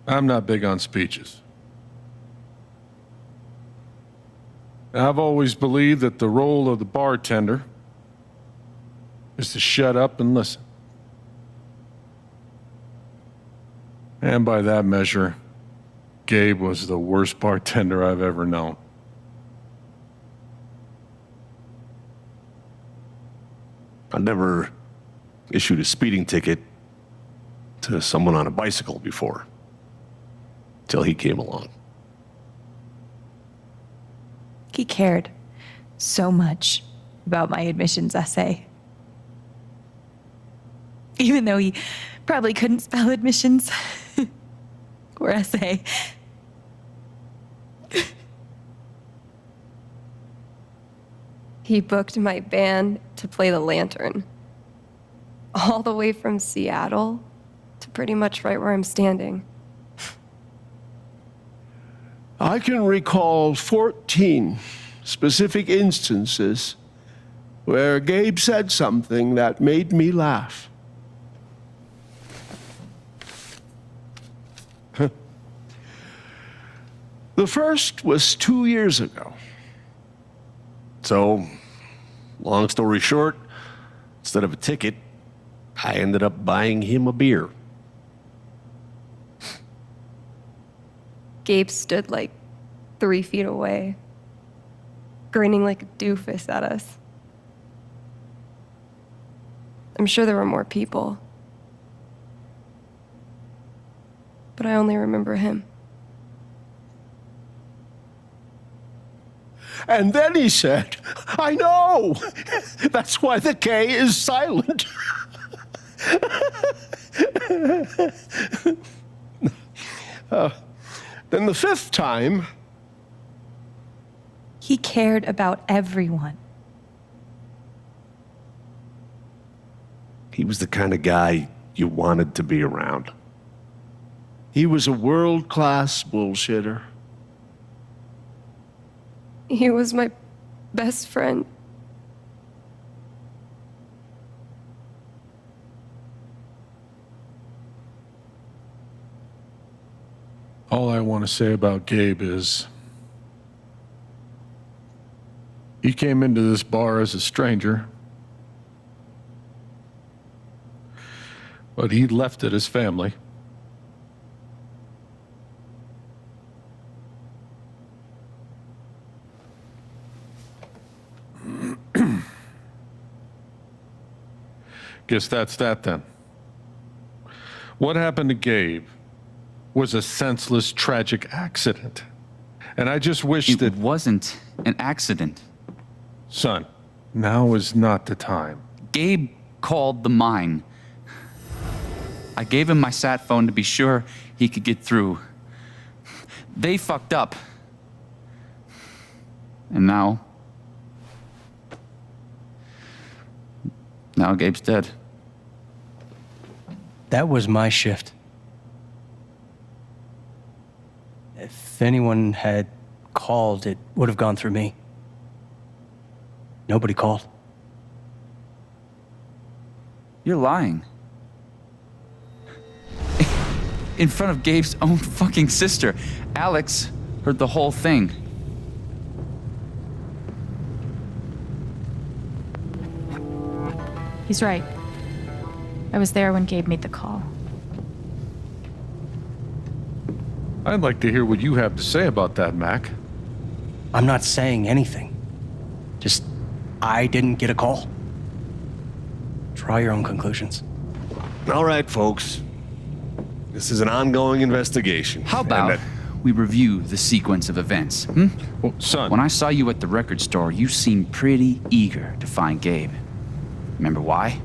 I'm not big on speeches. I've always believed that the role of the bartender is to shut up and listen. And by that measure, Gabe was the worst bartender I've ever known. I never issued a speeding ticket to someone on a bicycle before, till he came along. He cared so much about my admissions essay. Even though he probably couldn't spell admissions or essay. He booked my band to play the Lantern. All the way from Seattle to pretty much right where I'm standing. I can recall 14 specific instances where Gabe said something that made me laugh. The first was 2 years ago. So, long story short, instead of a ticket, I ended up buying him a beer. Gabe stood like 3 feet away, grinning like a doofus at us. I'm sure there were more people, but I only remember him. And then he said, I know! That's why the K is silent. Then the fifth time, He cared about everyone. He was the kind of guy you wanted to be around. he was a world-class bullshitter. He was my best friend. All I want to say about Gabe is he came into this bar as a stranger, but he left it as family. Guess that's that then. What happened to Gabe was a senseless, tragic accident. And I just wish It that... wasn't an accident. Son, now is not the time. Gabe called the mine. I gave him my sat phone to be sure he could get through. They fucked up. And now Gabe's dead. That was my shift. If anyone had called, it would have gone through me. Nobody called. You're lying. In front of Gabe's own fucking sister. Alex heard the whole thing. He's right. I was there when Gabe made the call. I'd like to hear what you have to say about that, Mac. I'm not saying anything. Just, I didn't get a call. Draw your own conclusions. All right, folks. This is an ongoing investigation. How about we review the sequence of events? Well, son... When I saw you at the record store, you seemed pretty eager to find Gabe. Remember why?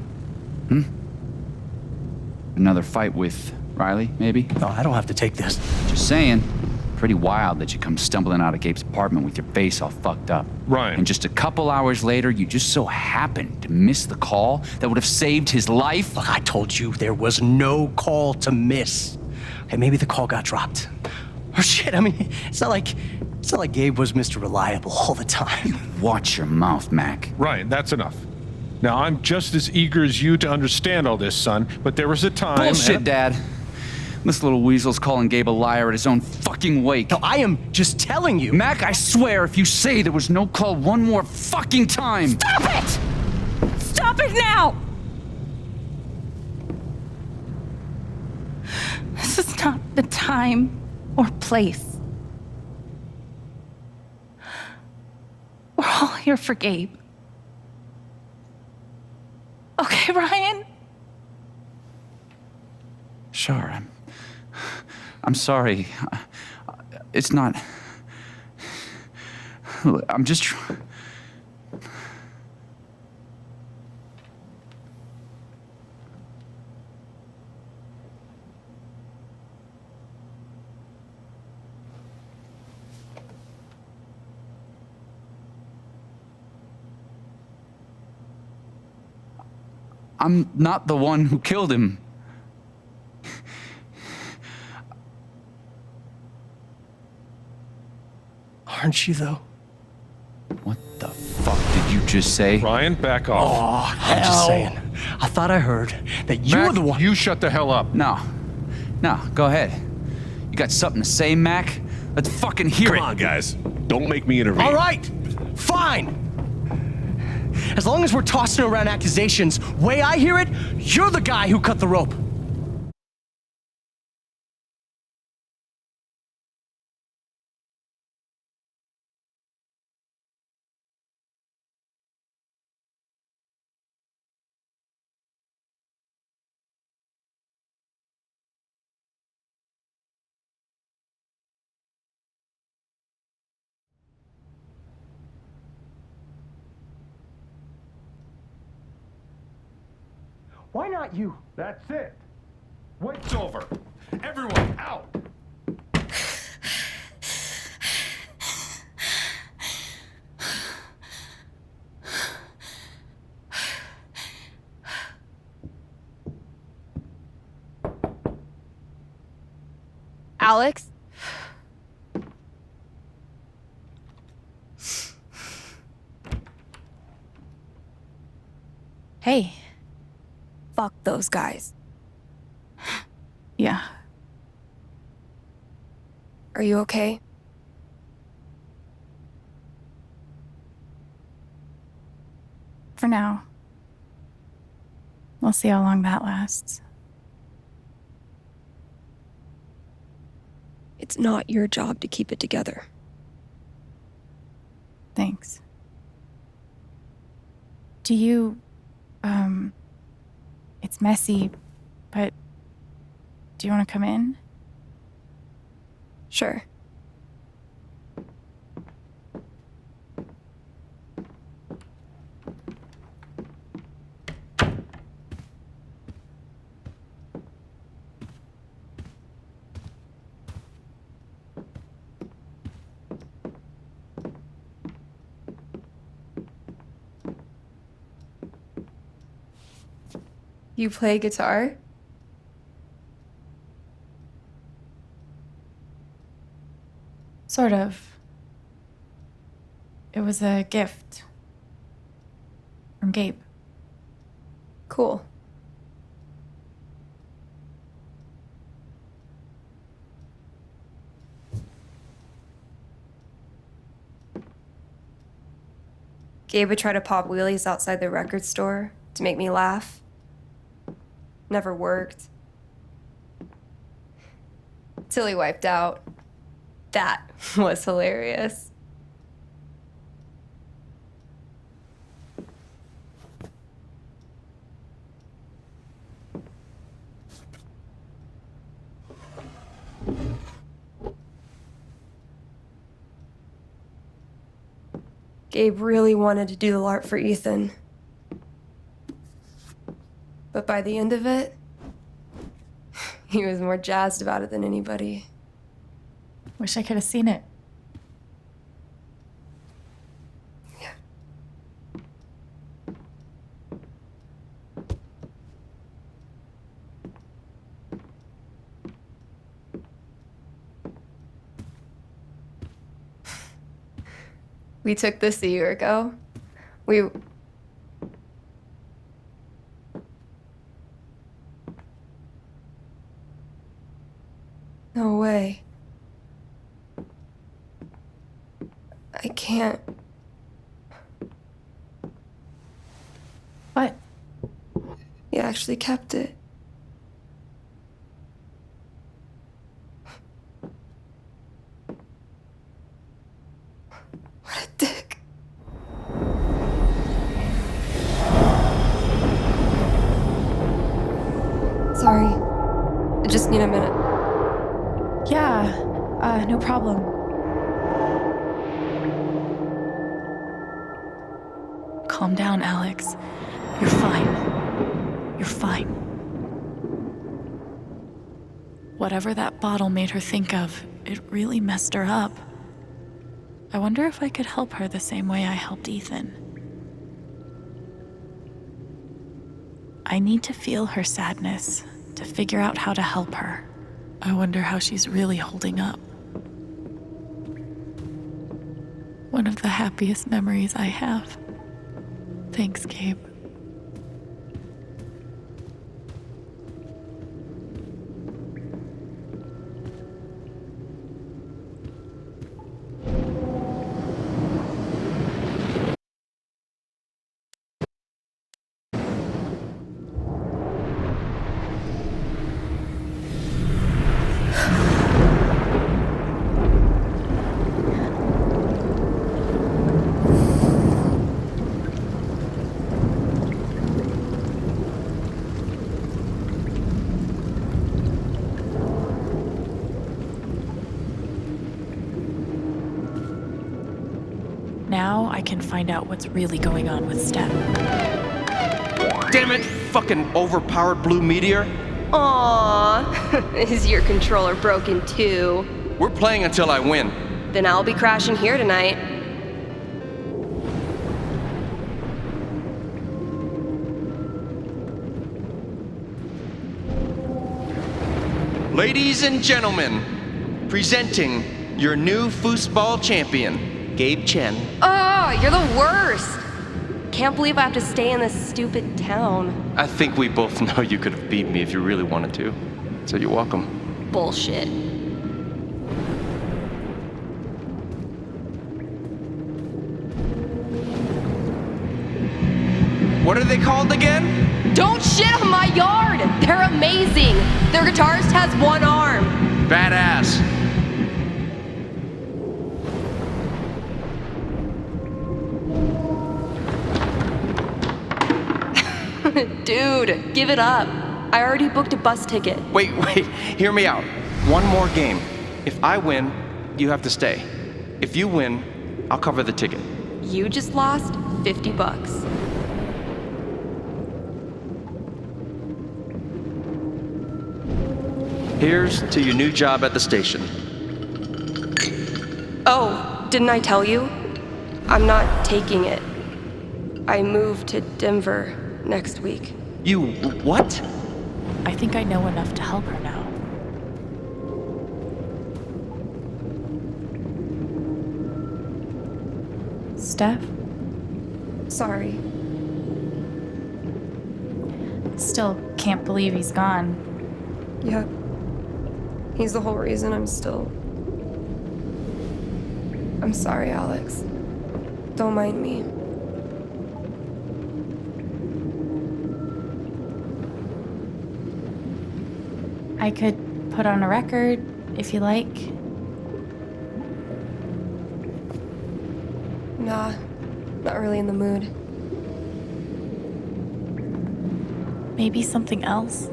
Another fight with Riley, maybe? No, I don't have to take this. Just saying. Pretty wild that you come stumbling out of Gabe's apartment with your face all fucked up. Ryan. And just a couple hours later, you just so happened to miss the call that would have saved his life. Look, I told you there was no call to miss. Okay, maybe the call got dropped. Or shit, I mean, it's not like Gabe was Mr. Reliable all the time. Watch your mouth, Mac. Ryan, that's enough. Now, I'm just as eager as you to understand all this, son, but there was a time... Bullshit, Dad. This little weasel's calling Gabe a liar at his own fucking wake. No, I am just telling you. Mac, I swear, if you say there was no call one more fucking time. Stop it! Stop it now! This is not the time or place. We're all here for Gabe. Okay, Ryan? Sure, I'm sorry. It's not. I'm just. I'm not the one who killed him. Aren't you, though? What the fuck did you just say? Ryan, back off. I'm just saying. I thought I heard that you Mac, were the one. you shut the hell up. No, go ahead. You got something to say, Mac? Let's fucking hear it. Come on, guys. Don't make me intervene. All right, fine. As long as we're tossing around accusations, way I hear it, you're the guy who cut the rope. Why not you? That's it. Wait's over. Everyone, out. Alex? Hey. Fuck those guys. Yeah. Are you okay? For now. We'll see how long that lasts. It's not your job to keep it together. Thanks. Do you, it's messy, but do you want to come in? Sure. You play guitar? Sort of. It was a gift from Gabe. Cool. Gabe would try to pop wheelies outside the record store to make me laugh. Never worked. Till he wiped out. That was hilarious. Gabe really wanted to do the LARP for Ethan. But by the end of it, he was more jazzed about it than anybody. Wish I could have seen it. Yeah. We took this a year ago. No way. I can't. What? He actually kept it. What a dick. Sorry. I just need a minute. Yeah, no problem. Calm down, Alex. You're fine. You're fine. Whatever that bottle made her think of, it really messed her up. I wonder if I could help her the same way I helped Ethan. I need to feel her sadness, to figure out how to help her. I wonder how she's really holding up. One of the happiest memories I have. Thanks, Gabe. Now I can find out what's really going on with Steph. Damn it! Fucking overpowered blue meteor. Aww. Is your controller broken too? We're playing until I win. Then I'll be crashing here tonight. Ladies and gentlemen, presenting your new foosball champion, Gabe Chen. Oh, you're the worst. Can't believe I have to stay in this stupid town. I think we both know you could have beat me if you really wanted to. So you're welcome. Bullshit. What are they called again? Don't shit on my yard! They're amazing! Their guitarist has one arm. Badass. Dude, give it up. I already booked a bus ticket. Wait, hear me out. One more game. If I win, you have to stay. If you win, I'll cover the ticket. You just lost $50. Here's to your new job at the station. Oh, didn't I tell you? I'm not taking it. I move to Denver next week. You what? I think I know enough to help her now. Steph? Sorry. Still can't believe he's gone. Yep. He's the whole reason I'm sorry, Alex. Don't mind me. I could put on a record if you like. Nah, not really in the mood. Maybe something else.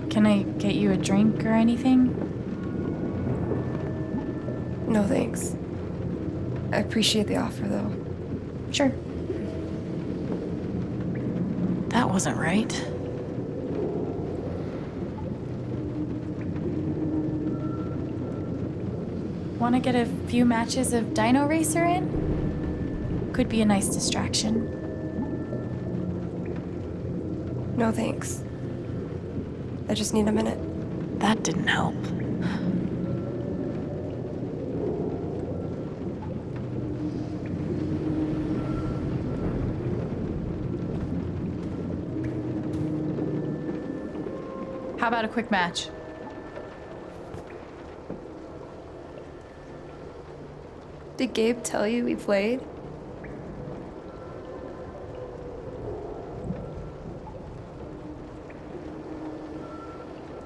Can I get you a drink or anything? No thanks. I appreciate the offer, though. Sure. That wasn't right. Want to get a few matches of Dino Racer in? Could be a nice distraction. No thanks. I just need a minute. That didn't help. How about a quick match? Did Gabe tell you we played?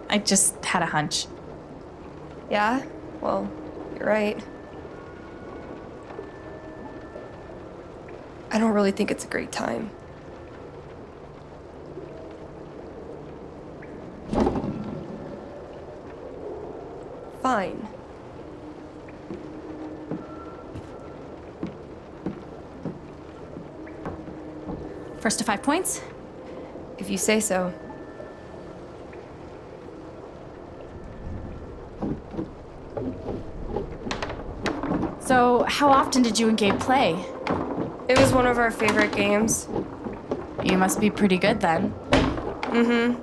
I just had a hunch. Yeah? Well, you're right. I don't really think it's a great time. Fine. First to 5 points? If you say so. So, how often did you and Gabe play? It was one of our favorite games. You must be pretty good then. Mm-hmm.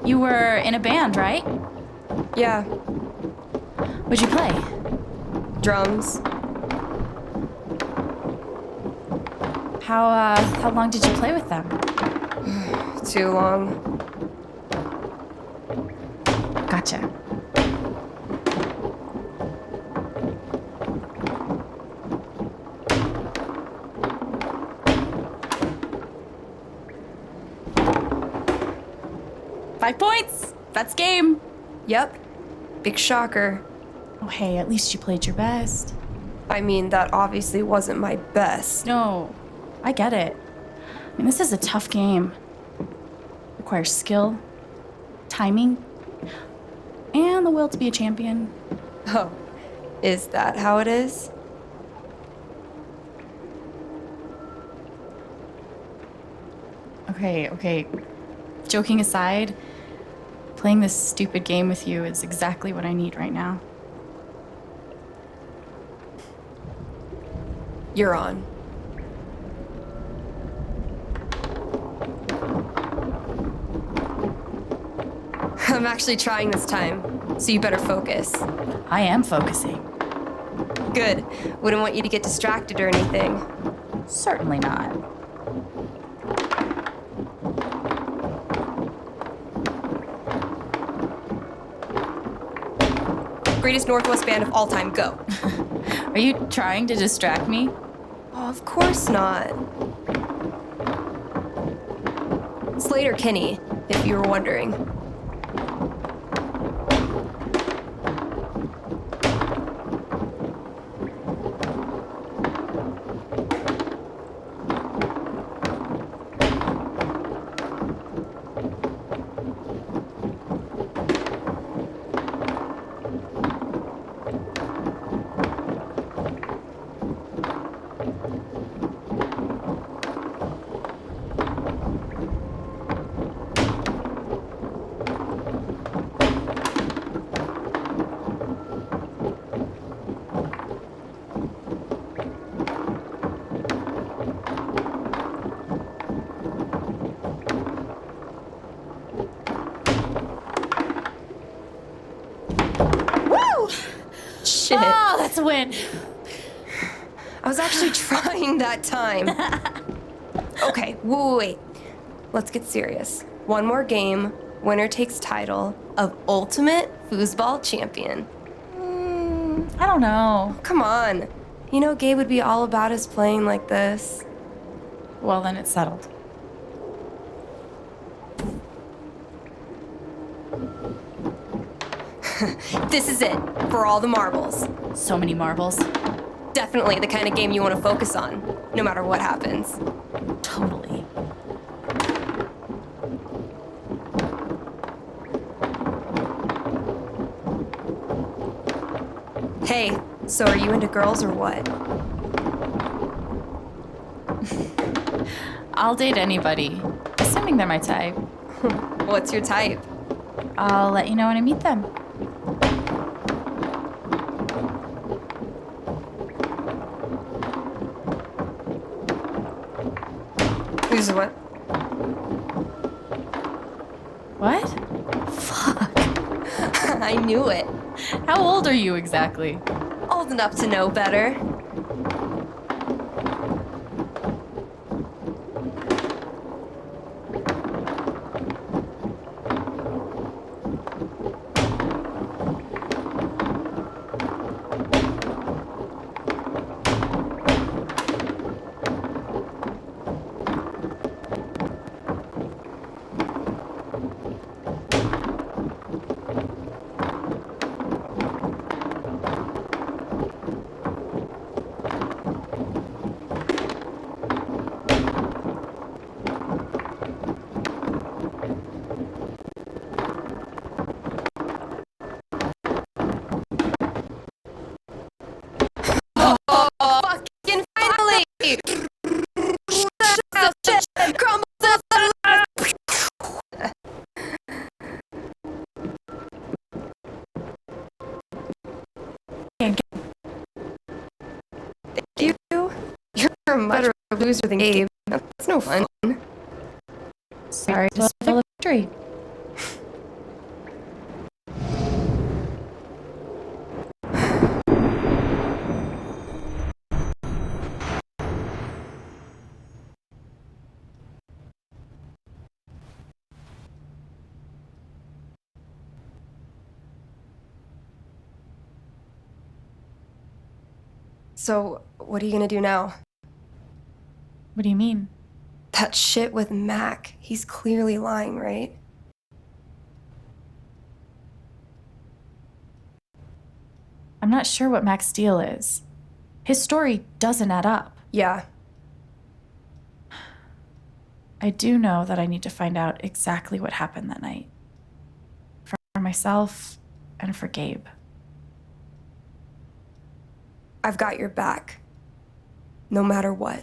You were in a band, right? Yeah, What'd you play? drums. How long did you play with them? Too long. Gotcha. Five points! That's game! Yep. Big shocker. Oh, hey, at least you played your best. I mean, that obviously wasn't my best. No, I get it. I mean, this is a tough game. Requires skill, timing, and the will to be a champion. Oh, is that how it is? Okay. Joking aside, playing this stupid game with you is exactly what I need right now. You're on. I'm actually trying this time, so you better focus. I am focusing. Good. Wouldn't want you to get distracted or anything. Certainly not. Greatest Northwest band of all time, go. Are you trying to distract me? Oh, of course not. Slater Kinney, if you were wondering. Woo! Shit. Oh, that's a win. I was actually trying that time. Okay, wait. Let's get serious. One more game, winner takes title of Ultimate Foosball Champion. I don't know. Come on. You know Gabe would be all about us playing like this. Well, then it's settled. This is it, for all the marbles. So many marbles. Definitely the kind of game you want to focus on, no matter what happens. Totally. Hey, so are you into girls or what? I'll date anybody, assuming they're my type. What's your type? I'll let you know when I meet them. Who's what? What? I knew it. How old are you exactly? Old enough to know better. a much better loser than Gabe. That's no fun. Sorry to spoil the victory. So, what are you gonna do now? What do you mean? That shit with Mac. He's clearly lying, right? I'm not sure what Mac's deal is. His story doesn't add up. Yeah. I do know that I need to find out exactly what happened that night. For myself and for Gabe. I've got your back. No matter what.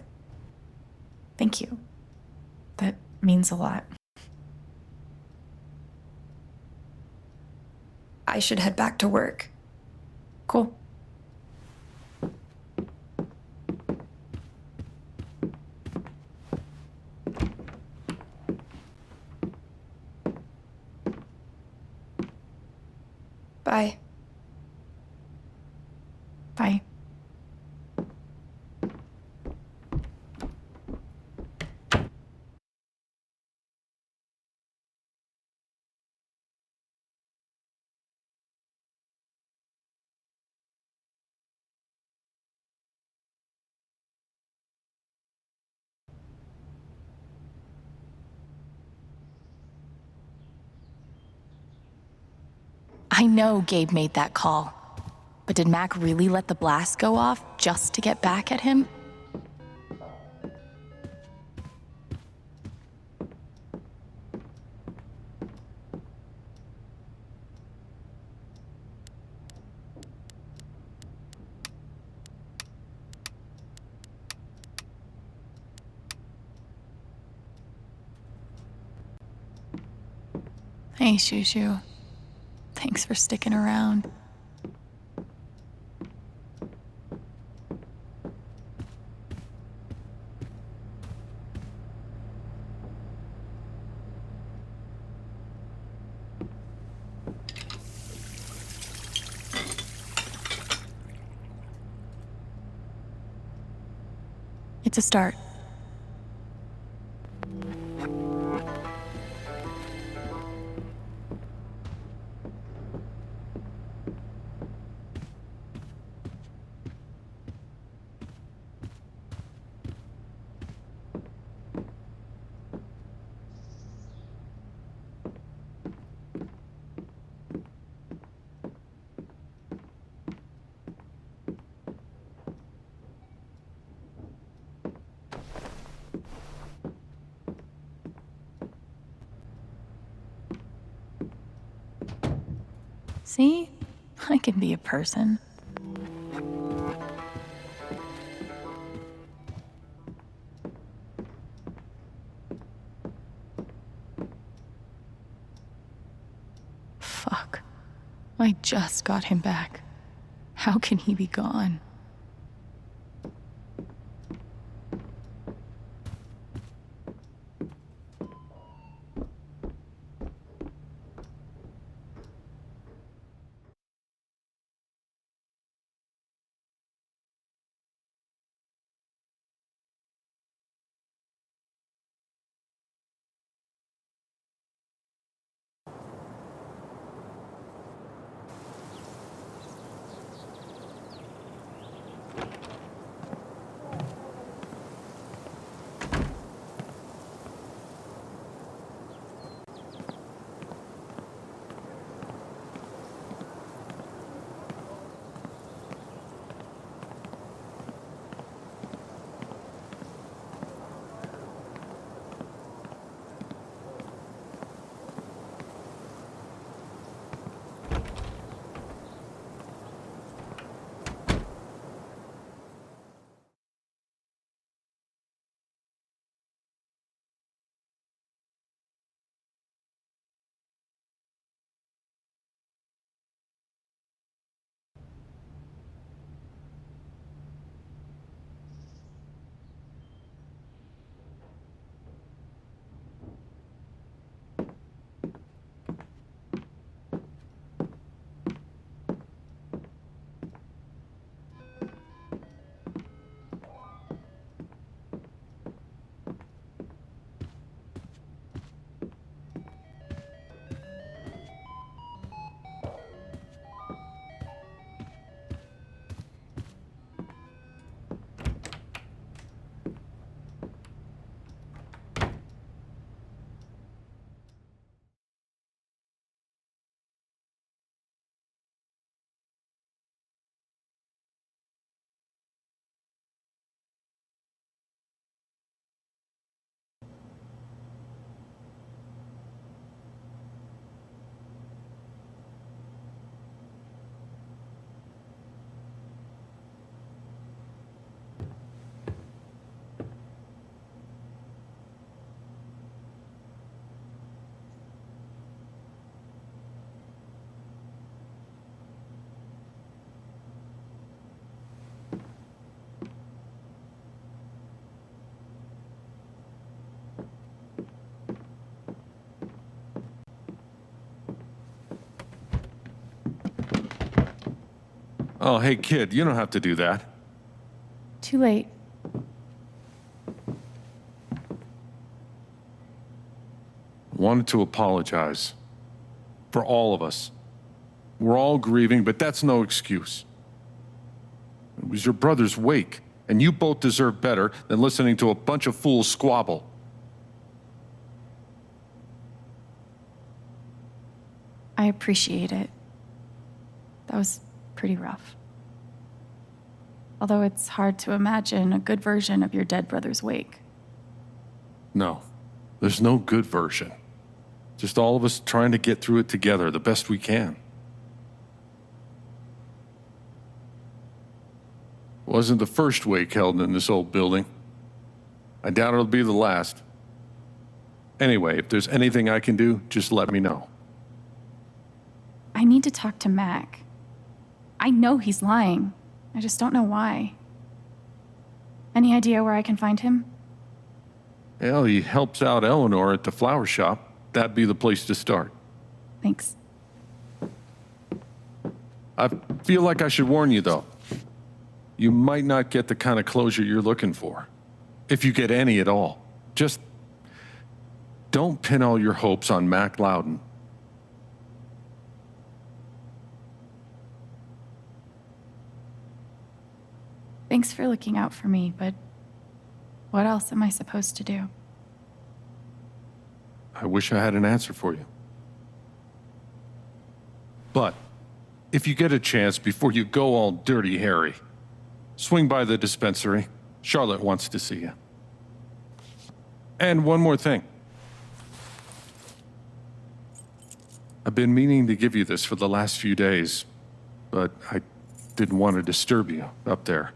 Thank you. That means a lot. I should head back to work. Cool. Bye. Bye. I know Gabe made that call. But did Mac really let the blast go off just to get back at him? Hey, Shushu. Thanks for sticking around. It's a start. See? I can be a person. Fuck. I just got him back. How can he be gone? Oh, hey, kid, you don't have to do that. Too late. Wanted to apologize. For all of us. We're all grieving, but that's no excuse. It was your brother's wake, and you both deserve better than listening to a bunch of fools squabble. I appreciate it. That was pretty rough. Although it's hard to imagine a good version of your dead brother's wake. No, there's no good version. Just all of us trying to get through it together the best we can. Wasn't the first wake held in this old building. I doubt it'll be the last. Anyway, if there's anything I can do, just let me know. I need to talk to Mac. I know he's lying. I just don't know why. Any idea where I can find him? Well, he helps out Eleanor at the flower shop. That'd be the place to start. Thanks. I feel like I should warn you, though. You might not get the kind of closure you're looking for. If you get any at all. Just don't pin all your hopes on Mac Loudon. Thanks for looking out for me, but what else am I supposed to do? I wish I had an answer for you. But if you get a chance before you go all dirty Harry, swing by the dispensary. Charlotte wants to see you. And one more thing. I've been meaning to give you this for the last few days, but I didn't want to disturb you up there.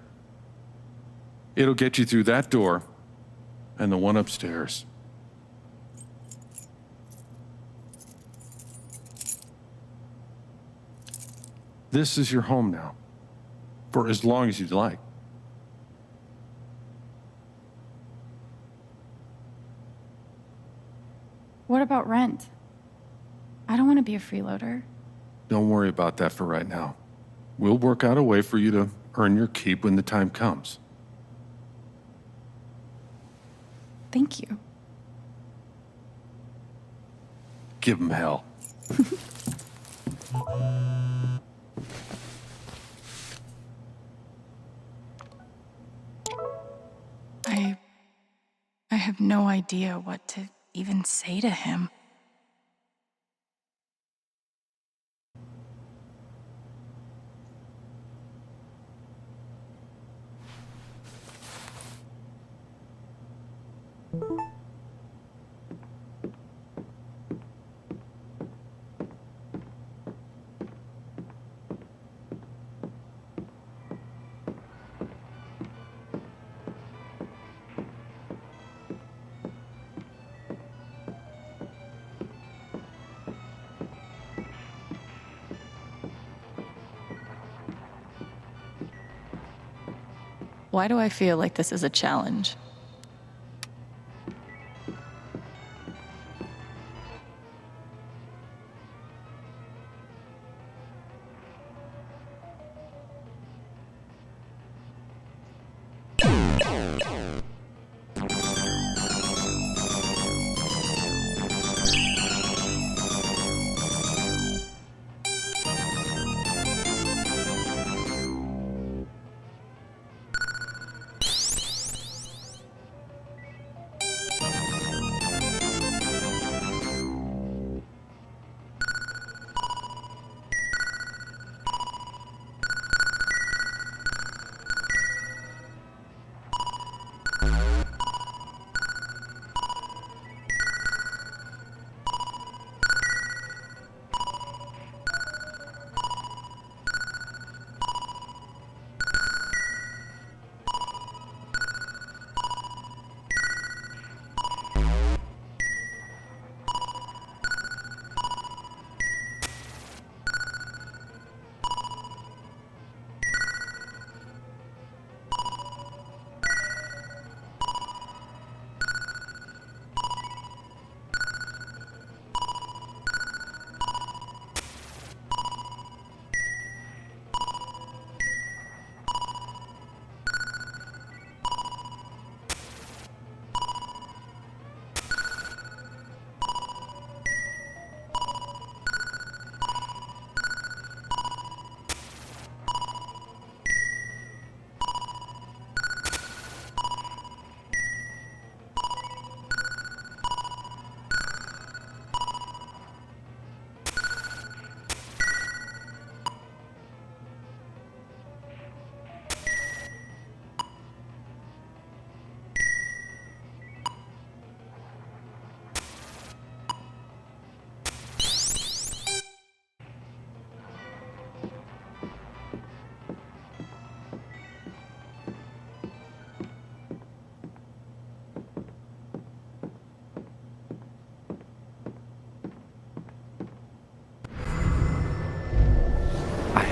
It'll get you through that door and the one upstairs. This is your home now, for as long as you'd like. What about rent? I don't want to be a freeloader. Don't worry about that for right now. We'll work out a way for you to earn your keep when the time comes. Thank you. Give 'em hell. I have no idea what to even say to him. Why do I feel like this is a challenge?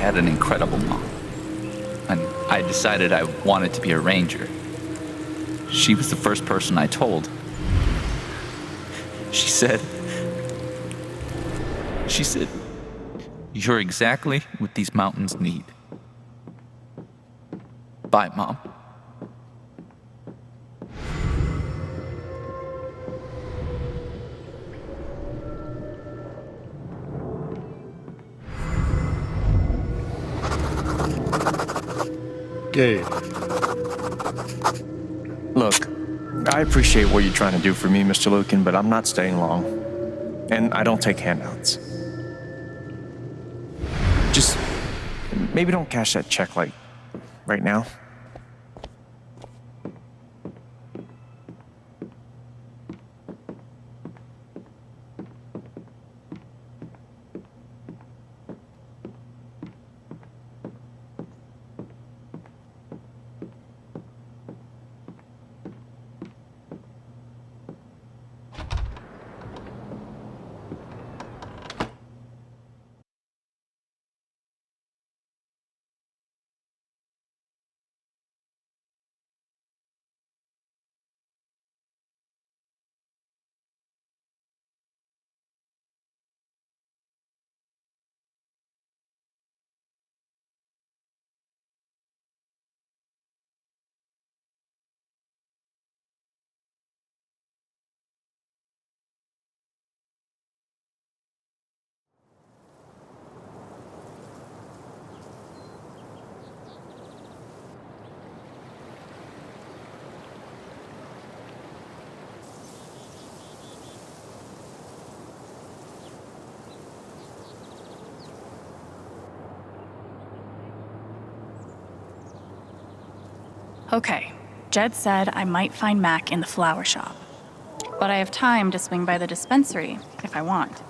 had an incredible mom. And I decided I wanted to be a ranger. She was the first person I told. She said, "You're exactly what these mountains need." Bye, Mom. Gabe. Look, I appreciate what you're trying to do for me, Mr. Lucan, but I'm not staying long. And I don't take handouts. Just maybe don't cash that check, like, right now. Okay, Jed said I might find Mac in the flower shop. But I have time to swing by the dispensary if I want.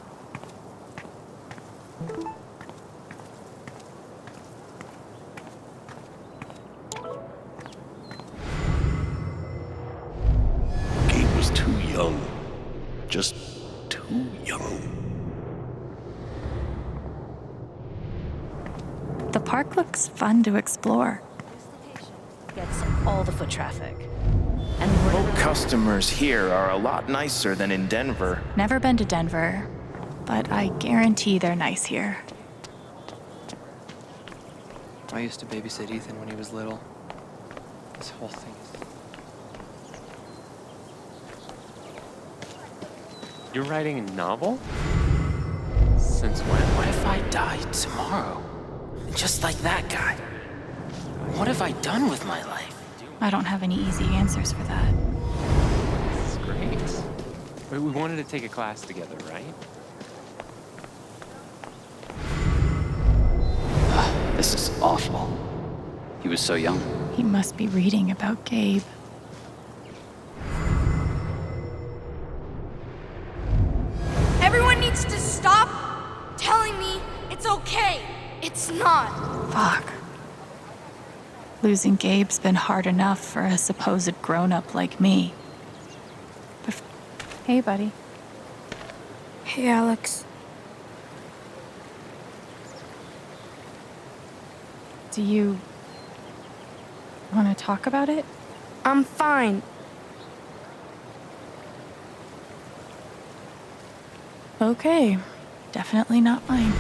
Gabe was too young. Just too young. The park looks fun to explore. Gets all the foot traffic. Customers here are a lot nicer than in Denver. Never been to Denver, but I guarantee they're nice here. I used to babysit Ethan when he was little. This whole thing is... You're writing a novel? Since when? What if I died tomorrow? Just like that guy? What have I done with my life? I don't have any easy answers for that. This is great. Wait, we wanted to take a class together, right? This is awful. He was so young. He must be reading about Gabe. Everyone needs to stop telling me it's okay. It's not. Fuck. Losing Gabe's been hard enough for a supposed grown-up like me. Hey, buddy. Hey, Alex. Do you want to talk about it? I'm fine. Okay. Definitely not mine.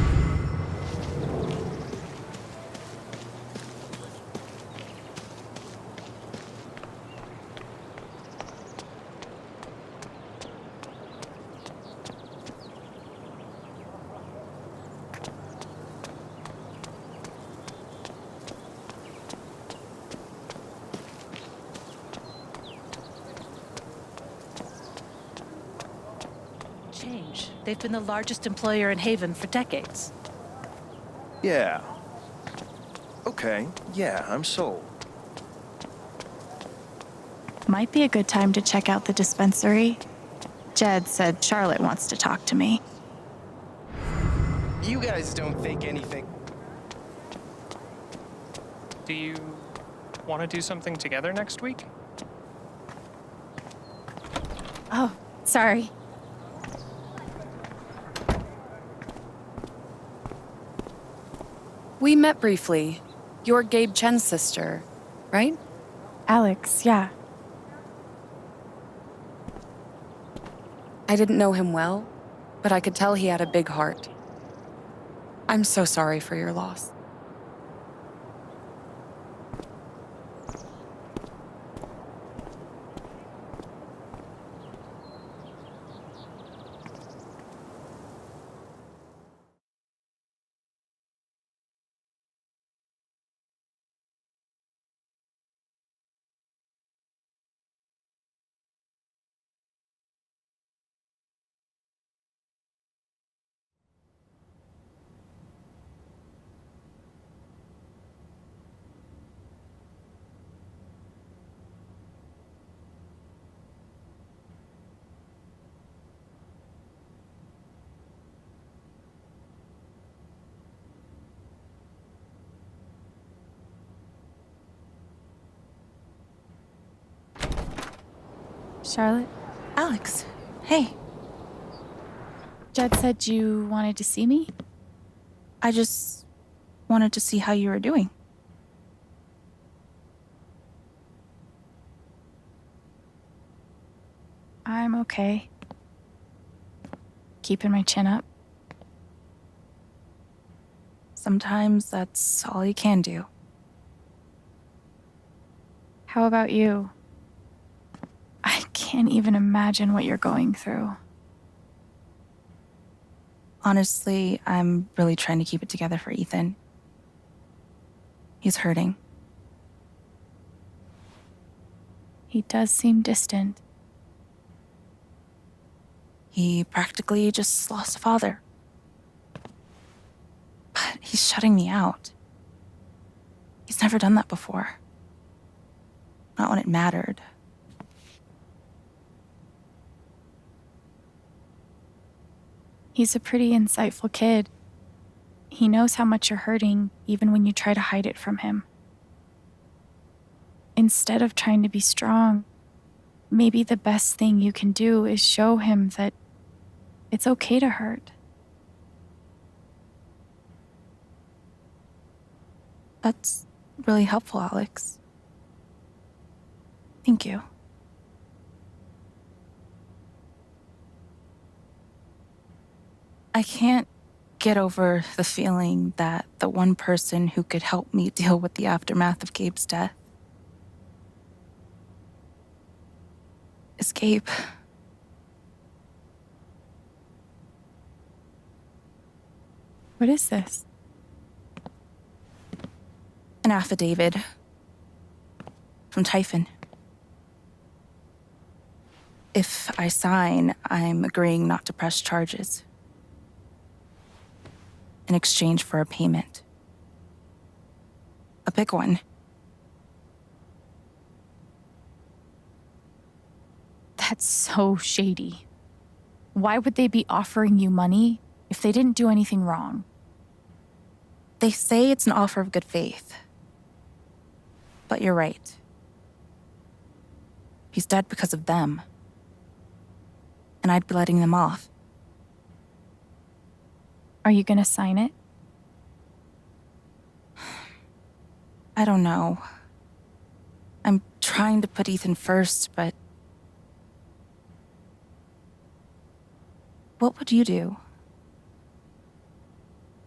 Change. They've been the largest employer in Haven for decades. Yeah. Okay, yeah, I'm sold. Might be a good time to check out the dispensary. Jed said Charlotte wants to talk to me. You guys don't think anything. Do you want to do something together next week? Oh, sorry. We met briefly. You're Gabe Chen's sister, right? Alex, yeah. I didn't know him well, but I could tell he had a big heart. I'm so sorry for your loss. Charlotte? Alex, hey. Jed said you wanted to see me? I just wanted to see how you were doing. I'm okay. Keeping my chin up. Sometimes that's all you can do. How about you? I can't even imagine what you're going through. Honestly, I'm really trying to keep it together for Ethan. He's hurting. He does seem distant. He practically just lost a father. But he's shutting me out. He's never done that before. Not when it mattered. He's a pretty insightful kid. He knows how much you're hurting, even when you try to hide it from him. Instead of trying to be strong, maybe the best thing you can do is show him that it's okay to hurt. That's really helpful, Alex. Thank you. I can't get over the feeling that the one person who could help me deal with the aftermath of Gabe's death is Gabe. What is this? An affidavit from Typhon. If I sign, I'm agreeing not to press charges in exchange for a payment. A big one. That's so shady. Why would they be offering you money if they didn't do anything wrong? They say it's an offer of good faith. But you're right. He's dead because of them. And I'd be letting them off. Are you gonna sign it? I don't know. I'm trying to put Ethan first, but... What would you do?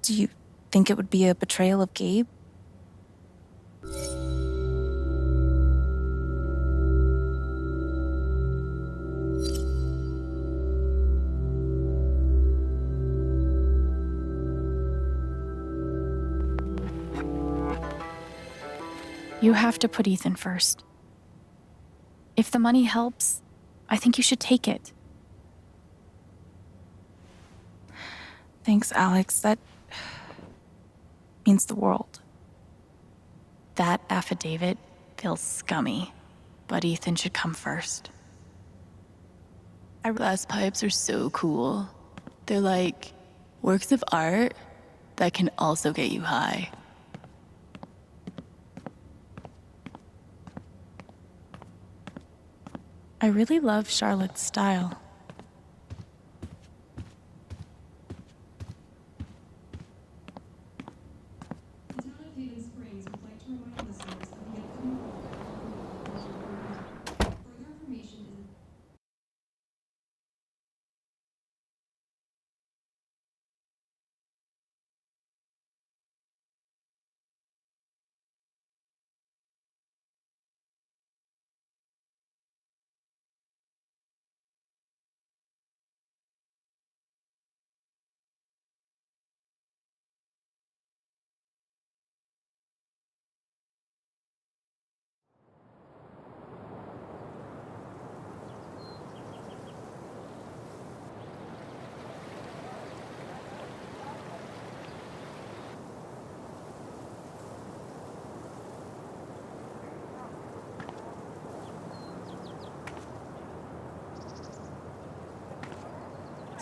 Do you think it would be a betrayal of Gabe? You have to put Ethan first. If the money helps, I think you should take it. Thanks, Alex. That means the world. That affidavit feels scummy, but Ethan should come first. Our glass pipes are so cool. They're like works of art that can also get you high. I really love Charlotte's style.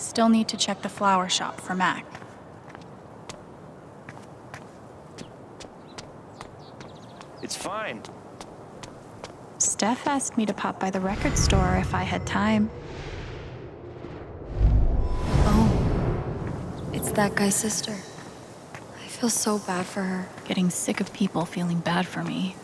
still need to check the flower shop for Mac. It's fine. Steph asked me to pop by the record store if I had time. Oh, it's that guy's sister. I feel so bad for her. Getting sick of people feeling bad for me.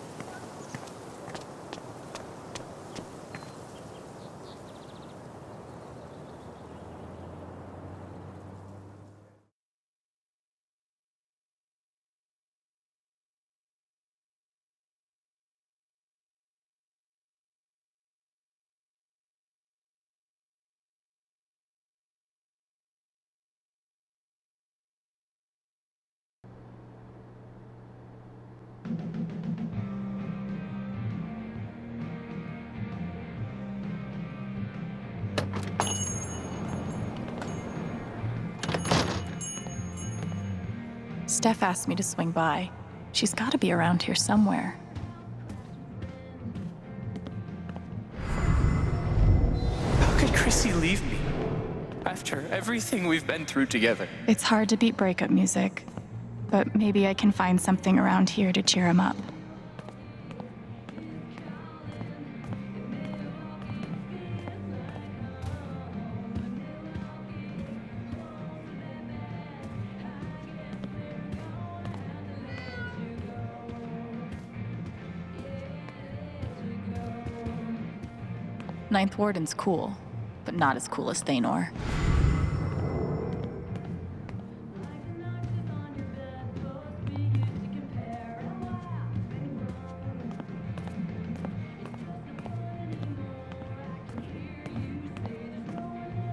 Steph asked me to swing by. She's got to be around here somewhere. How could Chrissy leave me? After everything we've been through together. It's hard to beat breakup music, but maybe I can find something around here to cheer him up. Ninth Warden's cool, but not as cool as Thanor.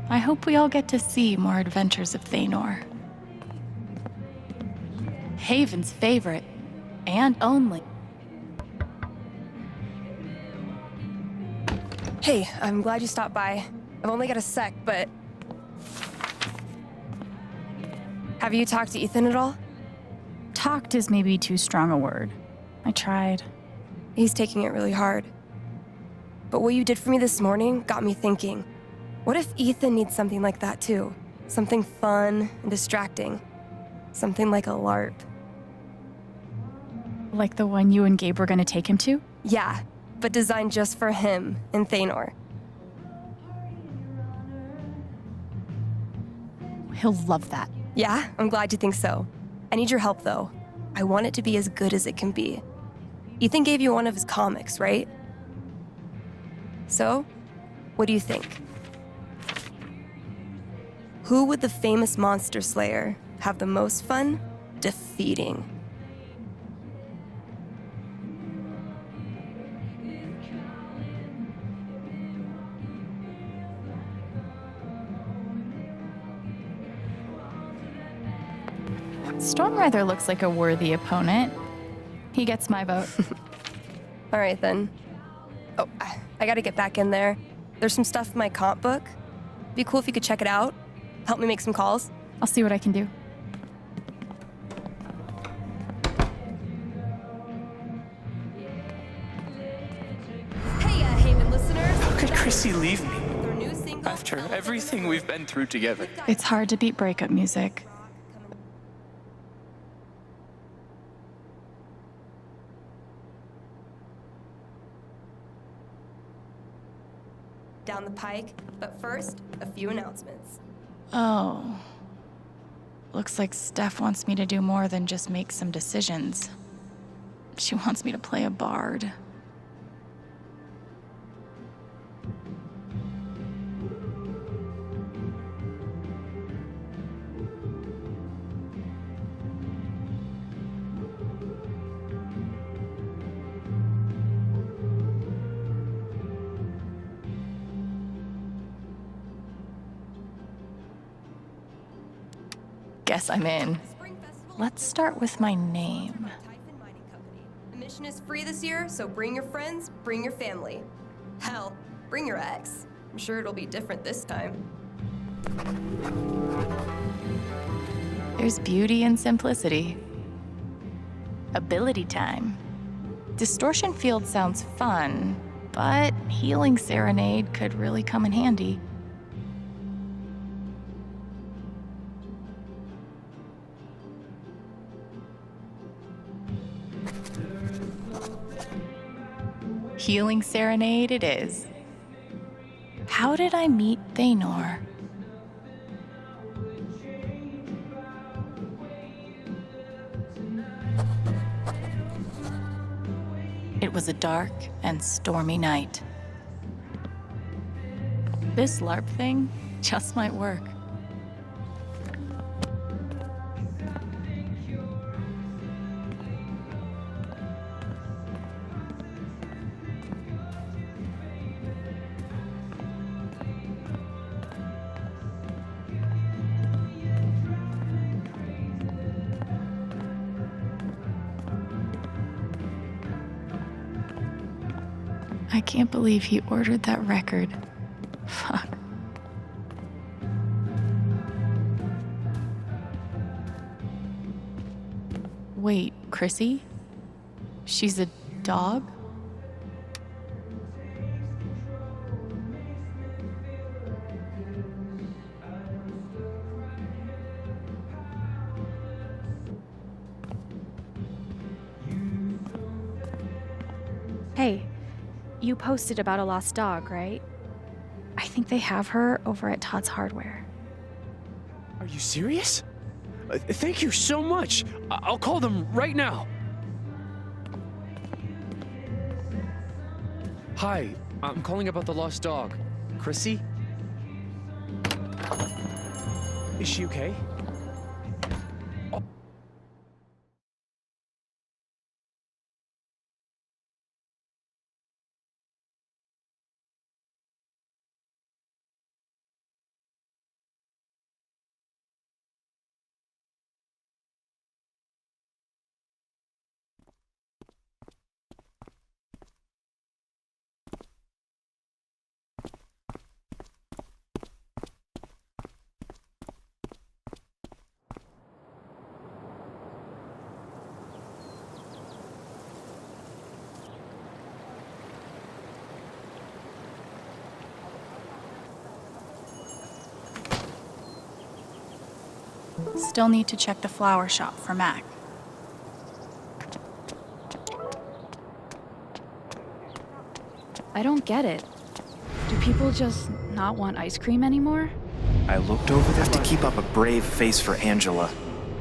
I hope we all get to see more adventures of Thanor. Haven's favorite, and only. Hey, I'm glad you stopped by. I've only got a sec, but... Have you talked to Ethan at all? Talked is maybe too strong a word. I tried. He's taking it really hard. But what you did for me this morning got me thinking. What if Ethan needs something like that too? Something fun and distracting. Something like a LARP. Like the one you and Gabe were gonna take him to? Yeah, but designed just for him and Thanor. He'll love that. Yeah, I'm glad you think so. I need your help though. I want it to be as good as it can be. Ethan gave you one of his comics, right? So, what do you think? Who would the famous monster slayer have the most fun defeating? Stormrather looks like a worthy opponent. He gets my vote. All right then. Oh, I gotta get back in there. There's some stuff in my comp book. Be cool if you could check it out. Help me make some calls. I'll see what I can do. Hey, Haven listeners. How could Chrissy leave me? Their new single, After everything we've been through together. It's hard to beat breakup music. down the pike, but first, a few announcements. Oh. Looks like Steph wants me to do more than just make some decisions. She wants me to play a bard. Guess I'm in. Let's start with my name. Admission is free this year, so bring your friends, bring your family. Hell, bring your ex. I'm sure it'll be different this time. There's beauty in simplicity. Ability time. Distortion Field sounds fun, but Healing Serenade could really come in handy. Healing serenade it is. How did I meet Thanor? It was a dark and stormy night. This LARP thing just might work. I can't believe he ordered that record. Fuck. Wait, Chrissy? She's a dog? Hey, you posted about a lost dog, right? I think they have her over at Todd's Hardware. Are you serious? Thank you so much. I'll call them right now. Hi, I'm calling about the lost dog. Chrissy? Is she okay? Still need to check the flower shop for Mac. I don't get it. Do people just not want ice cream anymore? I looked over there to keep up a brave face for Angela.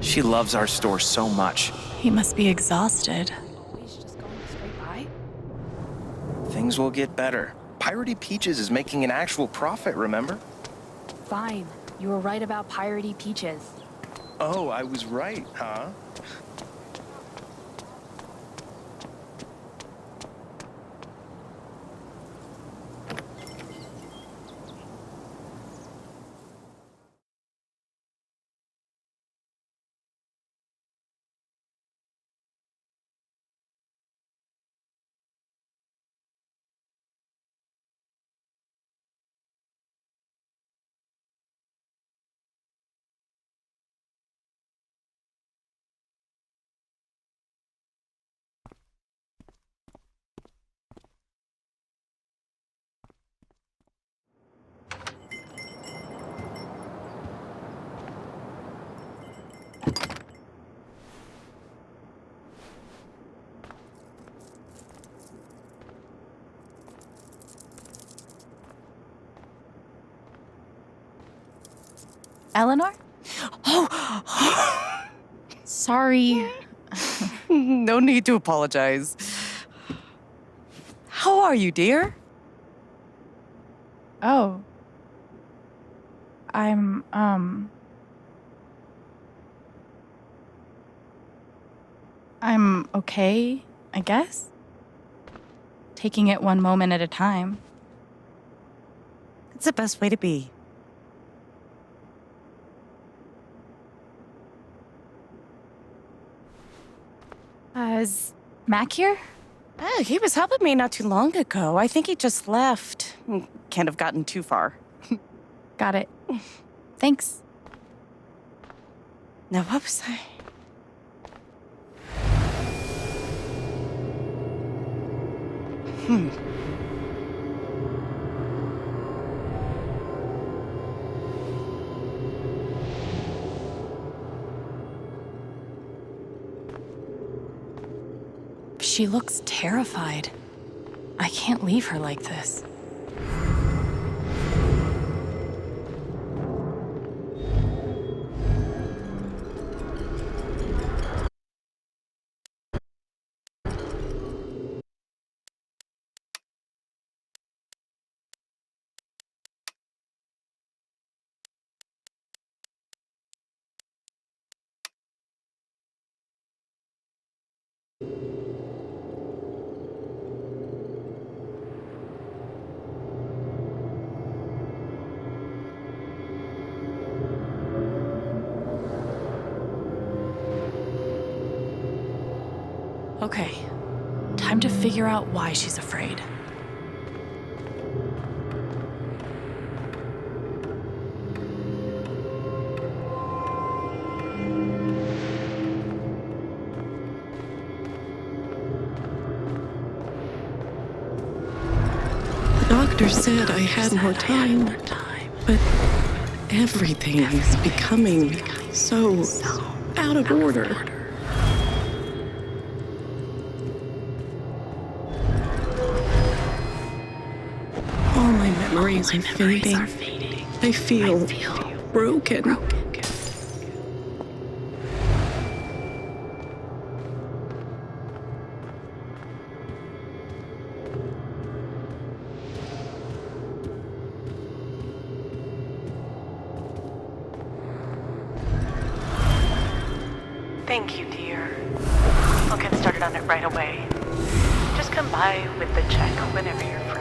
She loves our store so much. He must be exhausted. Things will get better. Piratey Peaches is making an actual profit, remember? Fine. You were right about Piratey Peaches. Oh, I was right, huh? Eleanor? Oh! Sorry. No need to apologize. How are you, dear? Oh. I'm okay, I guess. Taking it one moment at a time. It's the best way to be. Is Mac here? He was helping me not too long ago. I think he just left. Can't have gotten too far. Got it. Thanks. Now, what was I? She looks terrified. I can't leave her like this. Okay, time to figure out why she's afraid. The doctor said I had more time, but everything is becoming so out of order. All my memories are fading. I feel broken. Thank you, dear. I'll get started on it right away. Just come by with the check whenever you're free.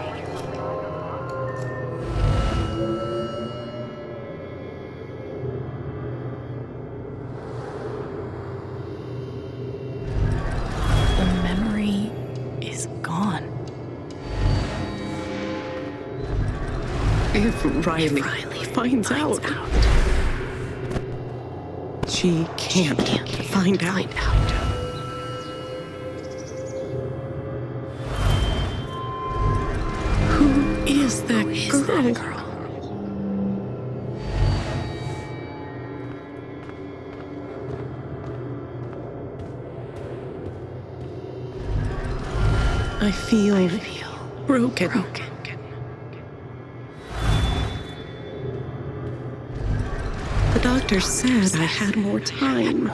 The memory is gone. If Riley finds out, she can't find out. Who is that girl? I feel broken. The doctor said I had more time.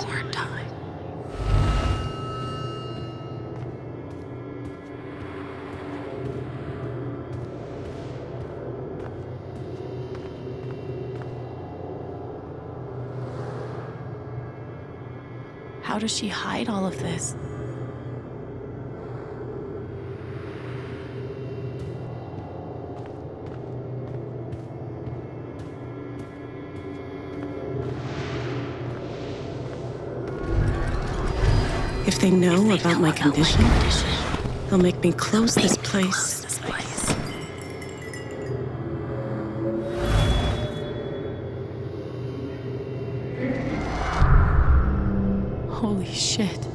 How does she hide all of this? If they know about my condition, they'll make me close this place. Holy shit.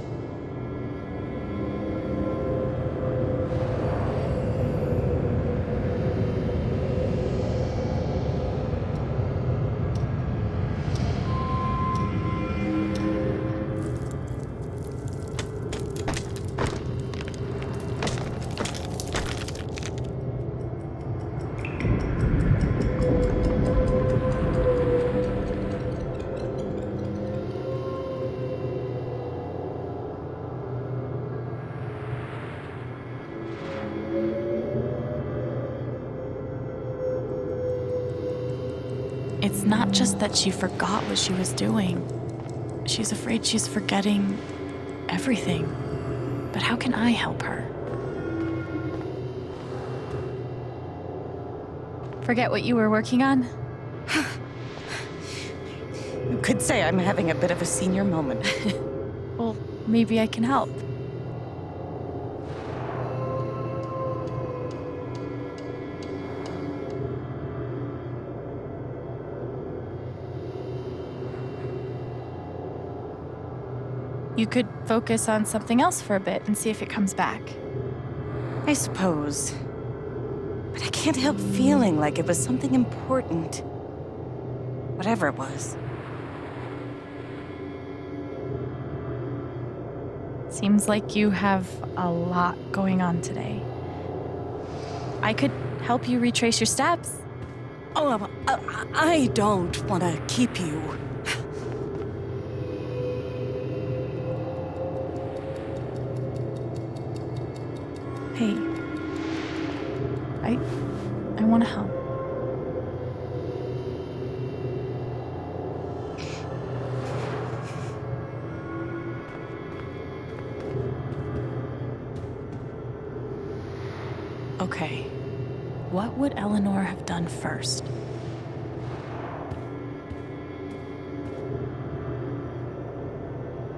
It's not just that she forgot what she was doing. She's afraid she's forgetting everything. But how can I help her? Forget what you were working on? You could say I'm having a bit of a senior moment. Well, maybe I can help. You could focus on something else for a bit and see if it comes back. I suppose. But I can't help feeling like it was something important. Whatever it was. Seems like you have a lot going on today. I could help you retrace your steps. Oh, I don't want to keep you. Hey, I want to help. Okay, what would Eleanor have done first?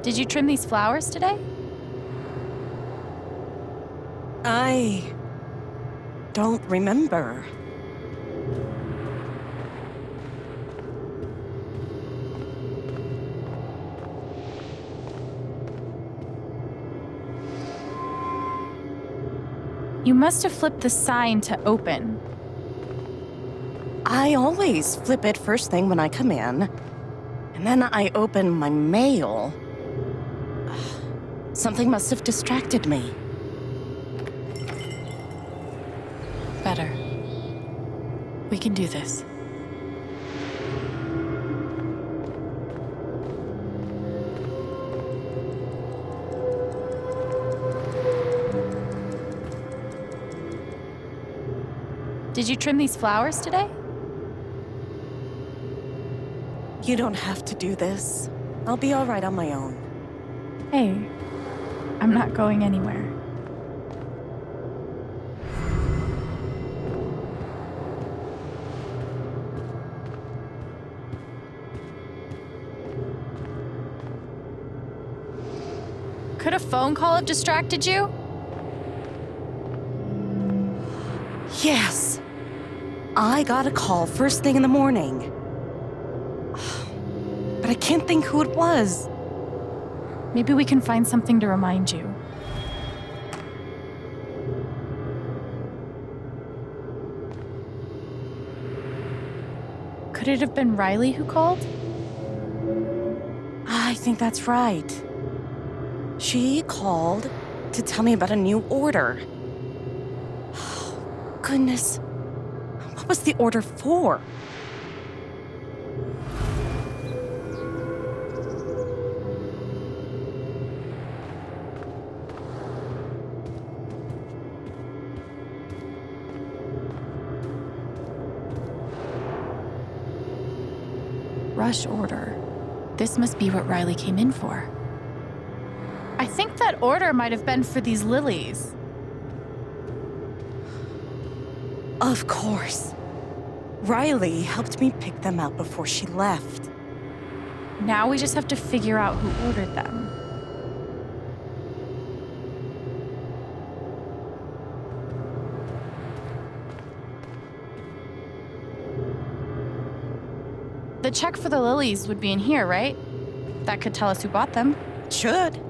Did you trim these flowers today? I don't remember. You must have flipped the sign to open. I always flip it first thing when I come in, and then I open my mail. Something must have distracted me. Better. We can do this. Did you trim these flowers today? You don't have to do this. I'll be all right on my own. Hey, I'm not going anywhere. Could a phone call have distracted you? Yes. I got a call first thing in the morning. But I can't think who it was. Maybe we can find something to remind you. Could it have been Riley who called? I think that's right. She called to tell me about a new order. Goodness. What was the order for? Rush order. This must be what Riley came in for. I think that order might have been for these lilies. Of course. Riley helped me pick them out before she left. Now we just have to figure out who ordered them. The check for the lilies would be in here, right? That could tell us who bought them. Should.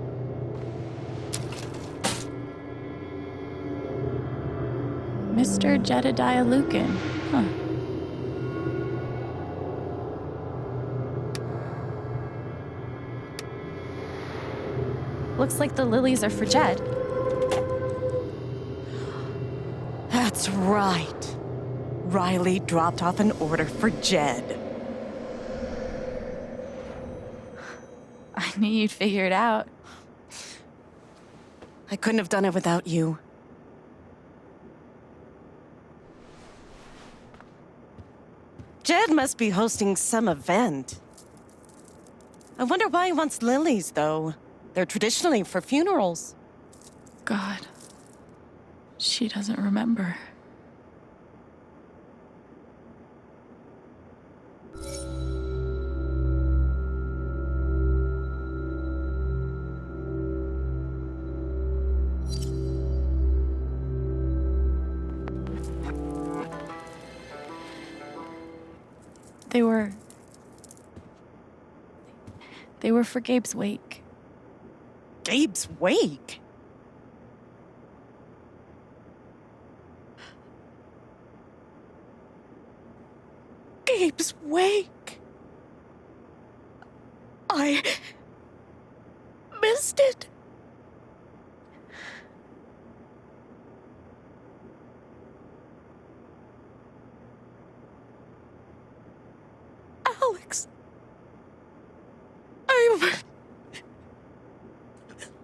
Mr. Jedediah Lucan. Huh. Looks like the lilies are for Jed. That's right. Riley dropped off an order for Jed. I knew you'd figure it out. I couldn't have done it without you. Jed must be hosting some event. I wonder why he wants lilies, though. They're traditionally for funerals. God. She doesn't remember. They were for Gabe's wake. Gabe's wake? Gabe's wake? I missed it. you.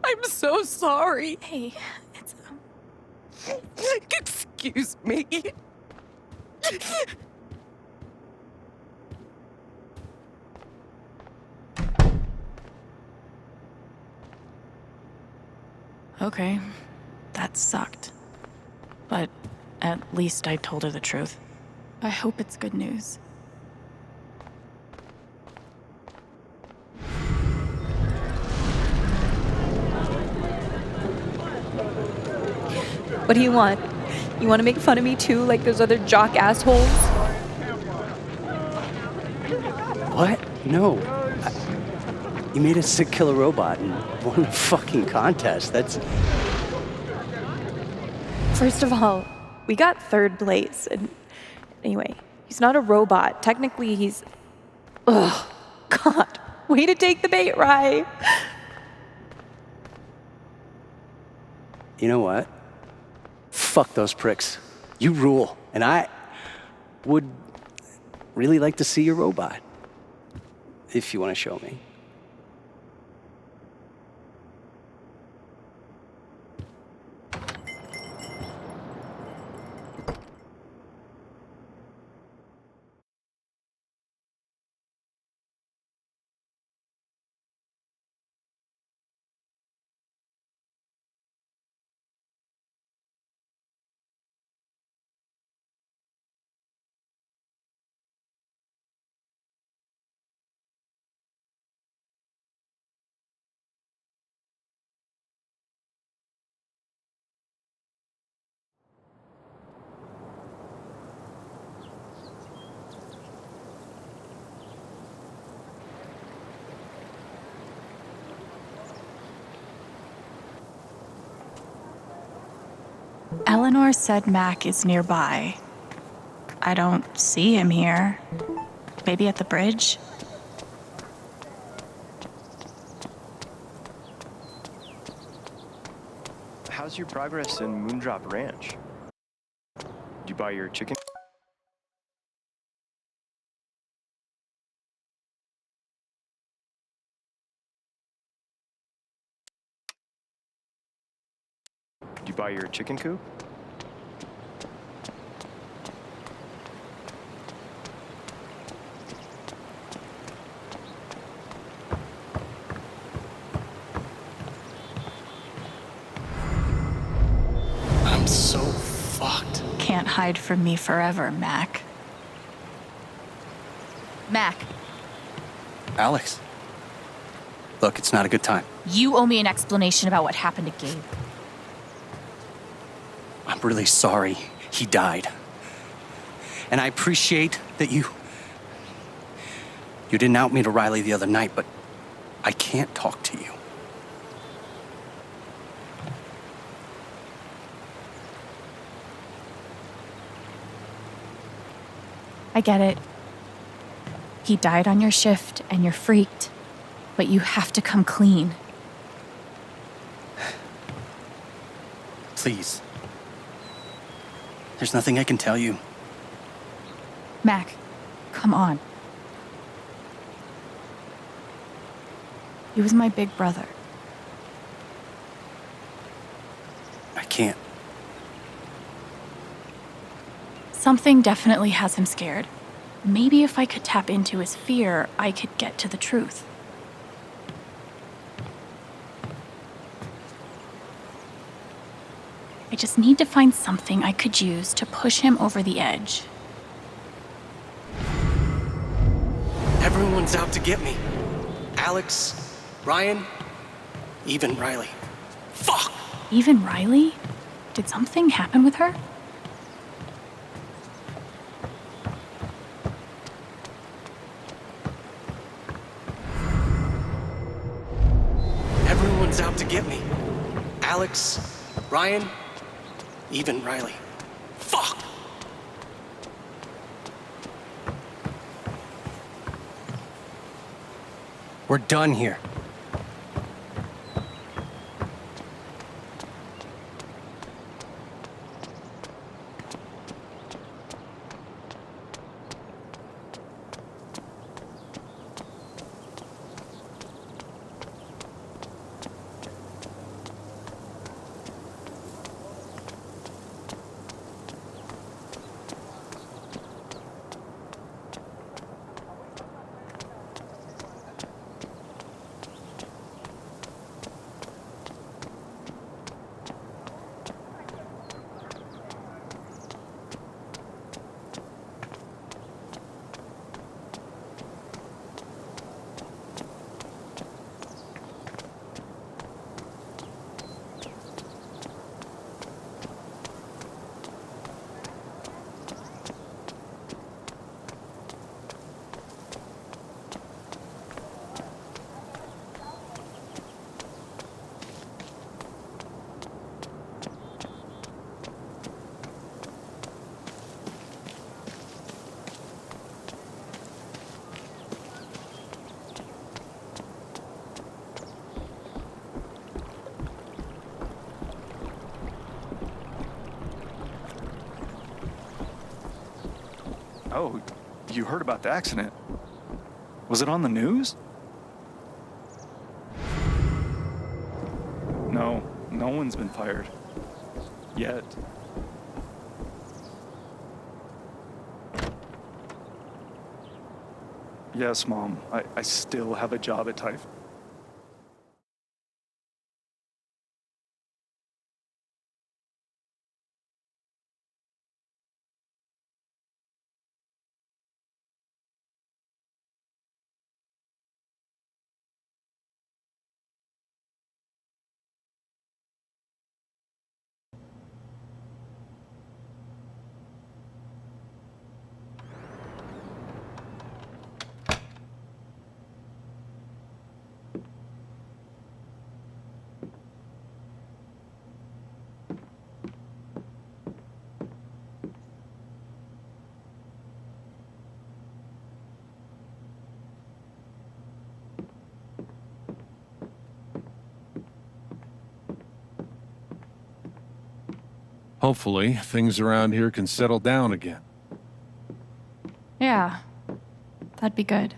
I'm so sorry. Hey, it's Excuse me. okay. That sucked. But at least I told her the truth. I hope it's good news. What do you want? You want to make fun of me too, like those other jock assholes? What? No. You made a sick killer robot and won a fucking contest. That's... First of all, we got third place. And anyway, he's not a robot. Technically, he's... Ugh. God. Way to take the bait, Rye. You know what? Fuck those pricks. You rule. And I would really like to see your robot. If you want to show me. Eleanor said Mac is nearby. I don't see him here. Maybe at the bridge? How's your progress in Moondrop Ranch? Did you buy your chicken? Did you buy your chicken coop? I'm so fucked. Can't hide from me forever, Mac. Mac, Alex. Look, it's not a good time. you owe me an explanation about what happened to Gabe. I'm really sorry he died. And I appreciate that you didn't out me to Riley the other night, but I can't talk to you. I get it. He died on your shift and you're freaked, but you have to come clean. Please. There's nothing I can tell you. Mac, come on. He was my big brother. I can't. Something definitely has him scared. Maybe if I could tap into his fear, I could get to the truth. I just need to find something I could use to push him over the edge. Everyone's out to get me. Alex, Ryan, even Riley. Fuck! Even Riley? Did something happen with her? Everyone's out to get me. Alex, Ryan, even Riley. Fuck! We're done here. Oh, you heard about the accident? Was it on the news? No, no one's been fired. Yet. Yes, Mom. I still have a job at Typhoon. Hopefully, things around here can settle down again. Yeah, that'd be good.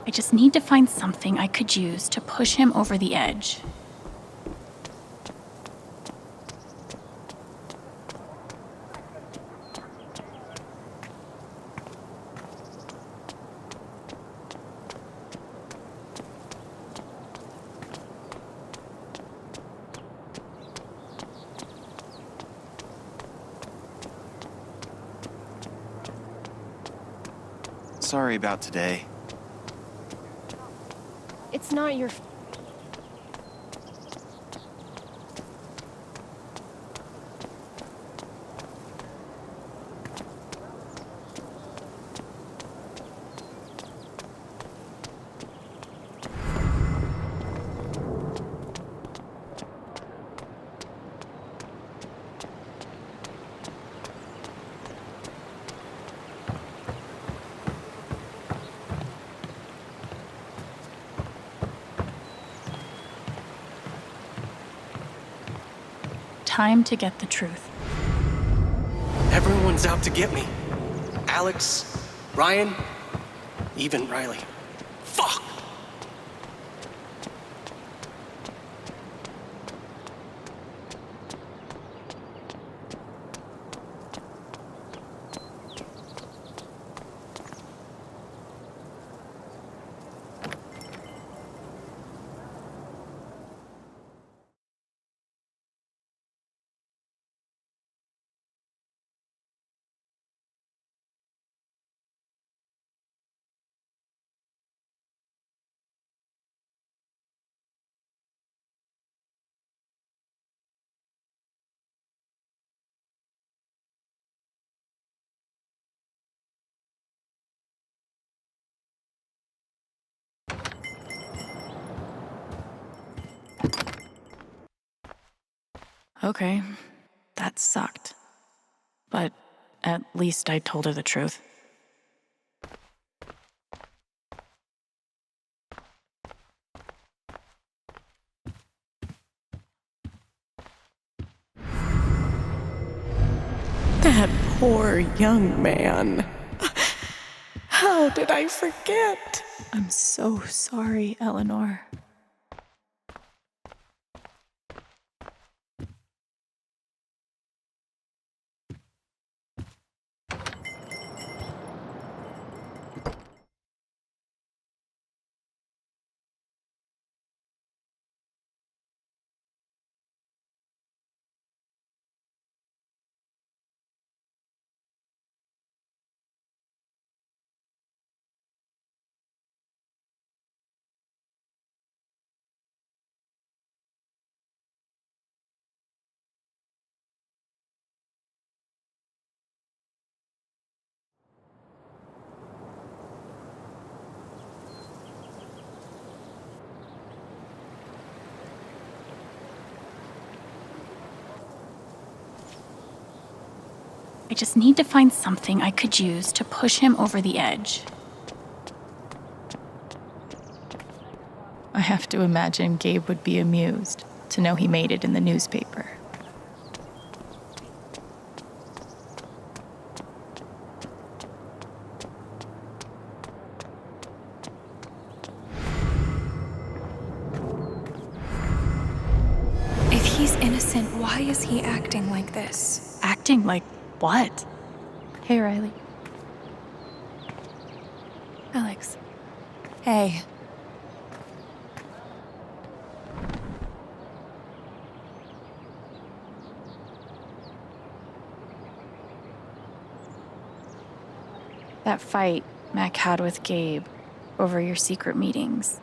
I just need to find something I could use to push him over the edge. Sorry about today. It's not your. Time to get the truth. Everyone's out to get me. Alex, Ryan, even Riley. Fuck! Okay, that sucked. But at least I told her the truth. That poor young man. How did I forget? I'm so sorry, Eleanor. just need to find something I could use to push him over the edge. I have to imagine Gabe would be amused to know he made it in the newspaper. If he's innocent, why is he acting like this? Acting like what? Hey, Riley. Alex. Hey. That fight Mac had with Gabe over your secret meetings.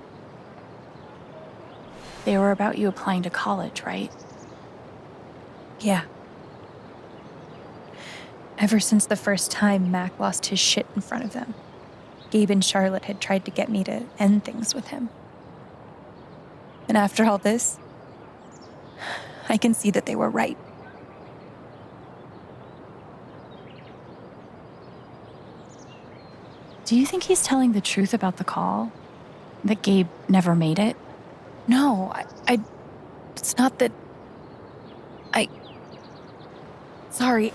They were about you applying to college, right? Yeah. Ever since the first time Mac lost his shit in front of them, Gabe and Charlotte had tried to get me to end things with him. And after all this, I can see that they were right. Do you think he's telling the truth about the call? That Gabe never made it? No, it's not that. Sorry.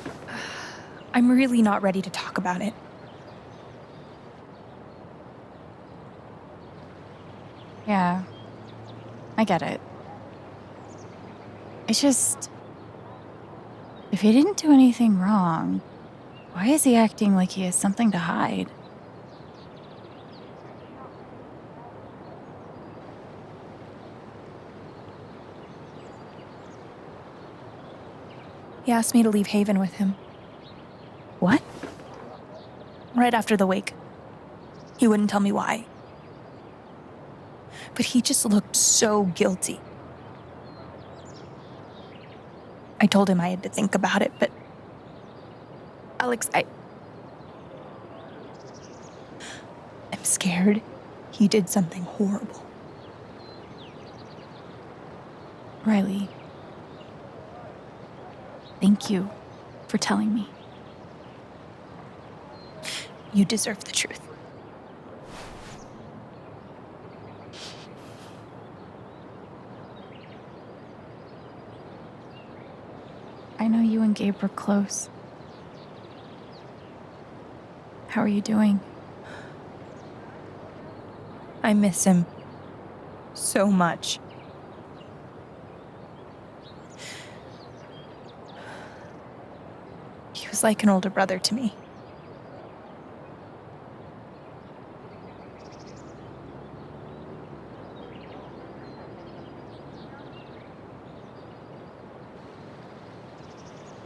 I'm really not ready to talk about it. Yeah, I get it. It's just, if he didn't do anything wrong, why is he acting like he has something to hide? He asked me to leave Haven with him. What? Right after the wake. He wouldn't tell me why. But he just looked so guilty. I told him I had to think about it, but... Alex, I'm scared he did something horrible. Riley, thank you for telling me. You deserve the truth. I know you and Gabe were close. How are you doing? I miss him so much. He was like an older brother to me.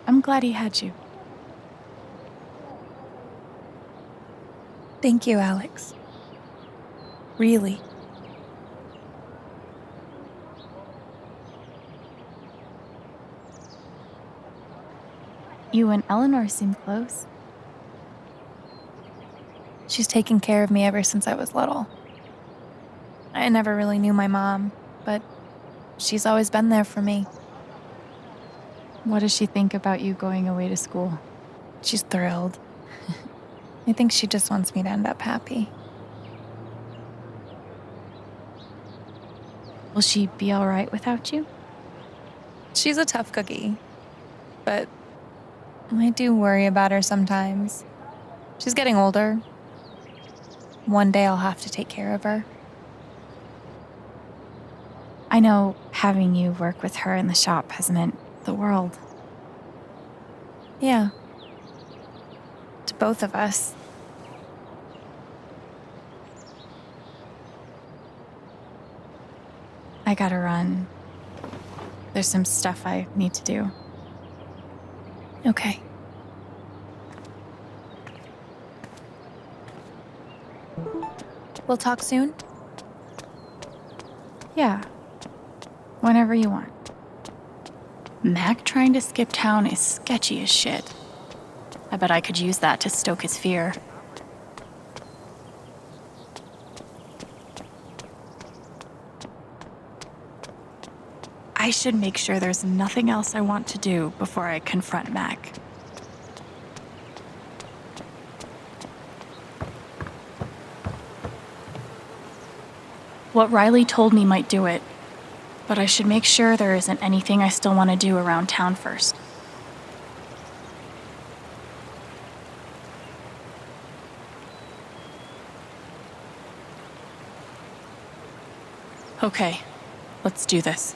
I'm glad he had you. Thank you, Alex. Really. You and Eleanor seem close. She's taken care of me ever since I was little. I never really knew my mom, but she's always been there for me. What does she think about you going away to school? She's thrilled. I think she just wants me to end up happy. Will she be all right without you? She's a tough cookie, but I do worry about her sometimes. She's getting older. One day I'll have to take care of her. I know having you work with her in the shop has meant the world. Yeah. To both of us. I gotta run. There's some stuff I need to do. Okay. We'll talk soon? Yeah. Whenever you want. Mac trying to skip town is sketchy as shit. I bet I could use that to stoke his fear. I should make sure there's nothing else I want to do before I confront Mac. What Riley told me might do it, but I should make sure there isn't anything I still want to do around town first. Okay, let's do this.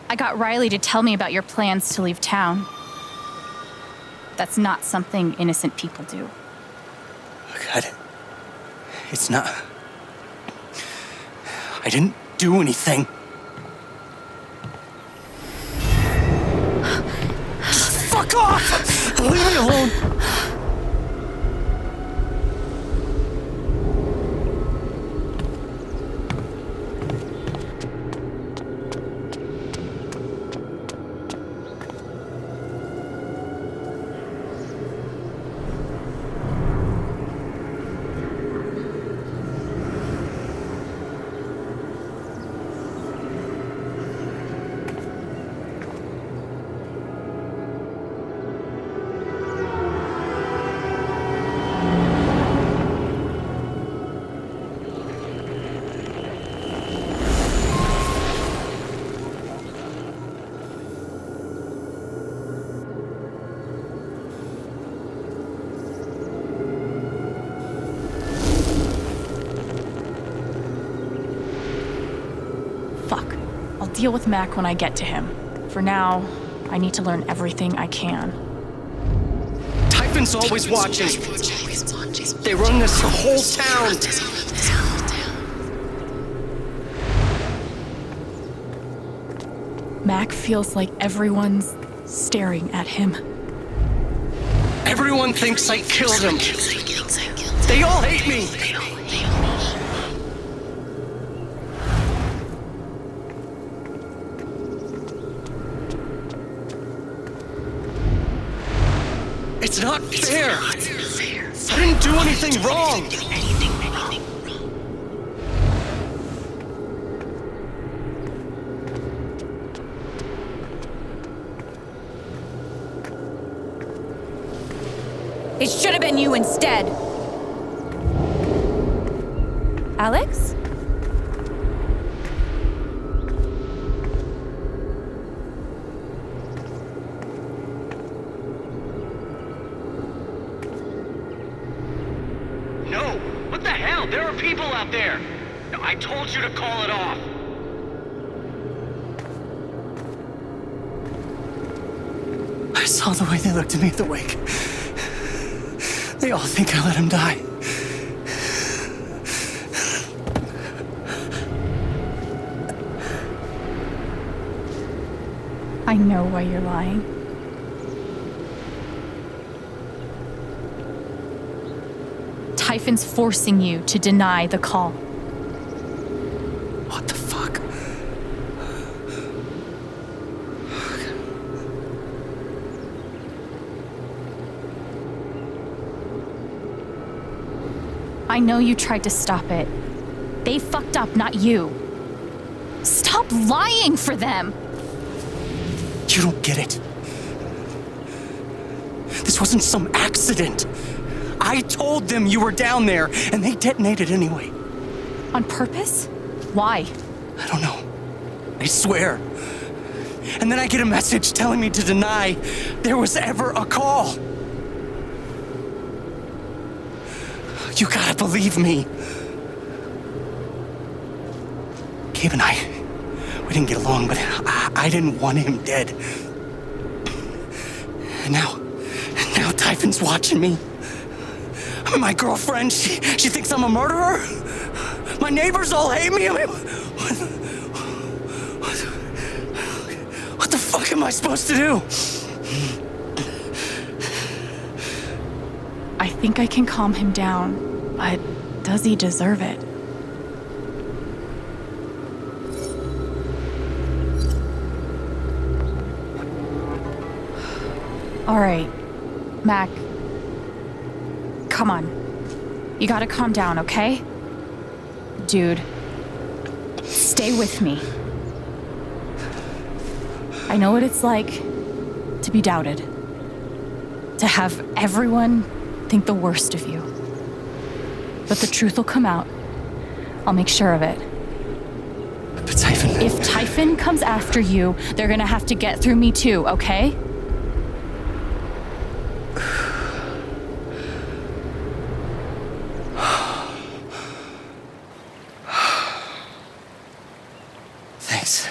I got Riley to tell me about your plans to leave town. That's not something innocent people do. God, it's not. I didn't do anything. Fuck off! Leave me alone! Fuck. I'll deal with Mac when I get to him. For now, I need to learn everything I can. Typhon's always watching. They run this whole town. Mac feels like everyone's staring at him. Everyone thinks I killed him. They all hate me. It's not fair. I didn't do anything wrong. It should have been you instead. Alex? No! What the hell? There are people out there! I told you to call it off! I saw the way they looked at me at the wake. They all think I let him die. I know why you're lying. Typhon's forcing you to deny the call. What the fuck? I know you tried to stop it. They fucked up, not you. Stop lying for them! You don't get it. This wasn't some accident. I told them you were down there, and they detonated anyway. On purpose? Why? I don't know. I swear. And then I get a message telling me to deny there was ever a call. You gotta believe me. Gabe and I, we didn't get along, but I didn't want him dead. And now Typhon's watching me. My girlfriend, she thinks I'm a murderer. My neighbors all hate me. I mean, what the fuck am I supposed to do? I think I can calm him down, but does he deserve it? All right, Mac. Come on. You gotta calm down, okay? Dude, stay with me. I know what it's like to be doubted. To have everyone think the worst of you. But the truth will come out, I'll make sure of it. But Typhon... If Typhon comes after you, they're gonna have to get through me too, okay? Thanks.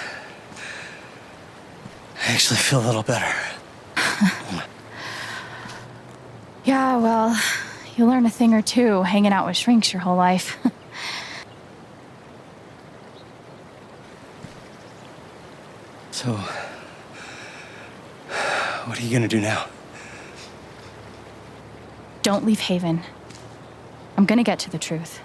I actually feel a little better. Yeah, well, you learn a thing or two hanging out with shrinks your whole life. So, what are you gonna do now? Don't leave Haven. I'm gonna get to the truth.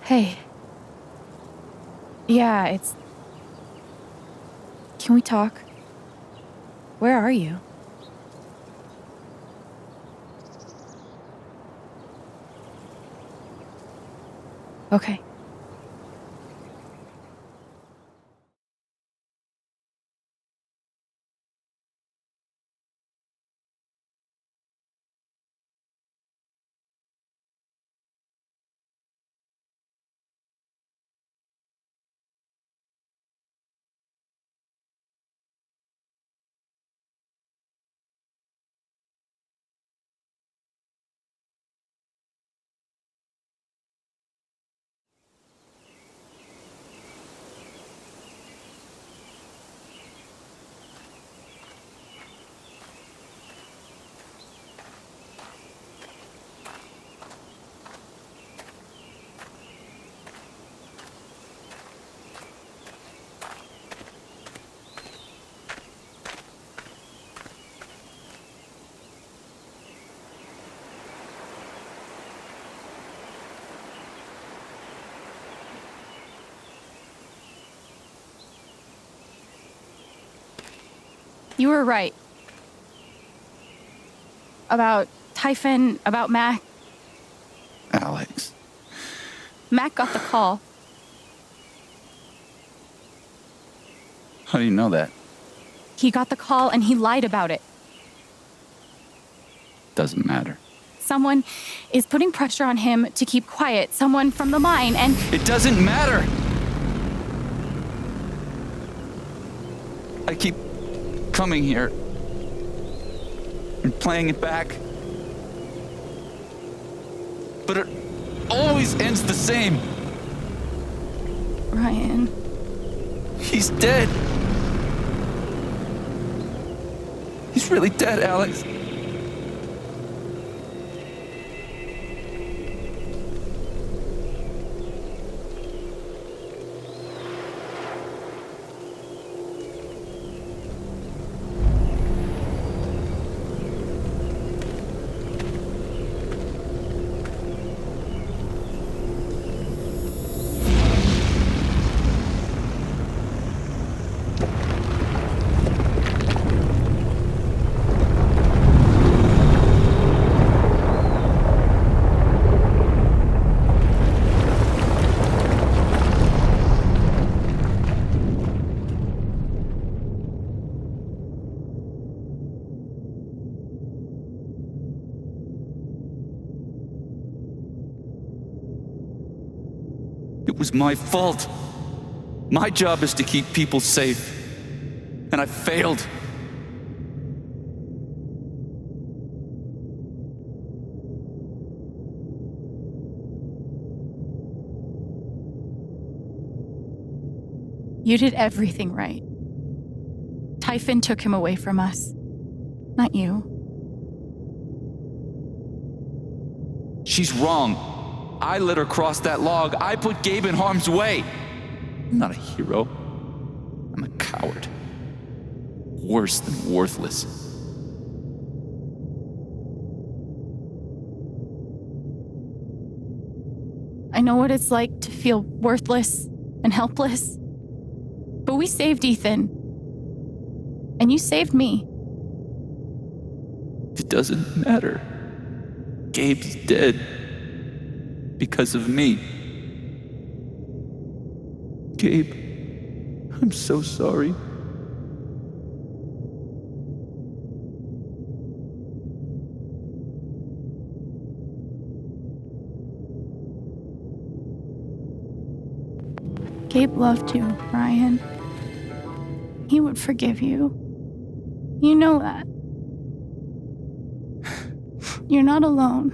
Hey. Yeah, it's... Can we talk? Where are you? Okay. You were right. About Typhon, about Mac. Alex. Mac got the call. How do you know that? He got the call and he lied about it. Doesn't matter. Someone is putting pressure on him to keep quiet. Someone from the mine, and... It doesn't matter! I keep coming here and playing it back. But it always ends the same. Ryan. He's dead. He's really dead, Alex. It was my fault. My job is to keep people safe. And I failed. You did everything right. Typhon took him away from us. Not you. She's wrong. I let her cross that log. I put Gabe in harm's way. I'm not a hero. I'm a coward. Worse than worthless. know what it's like to feel worthless and helpless. But we saved Ethan. And you saved me. It doesn't matter. Gabe's dead because of me. Gabe, I'm so sorry. Gabe loved you, Ryan. He would forgive you. You know that. You're not alone.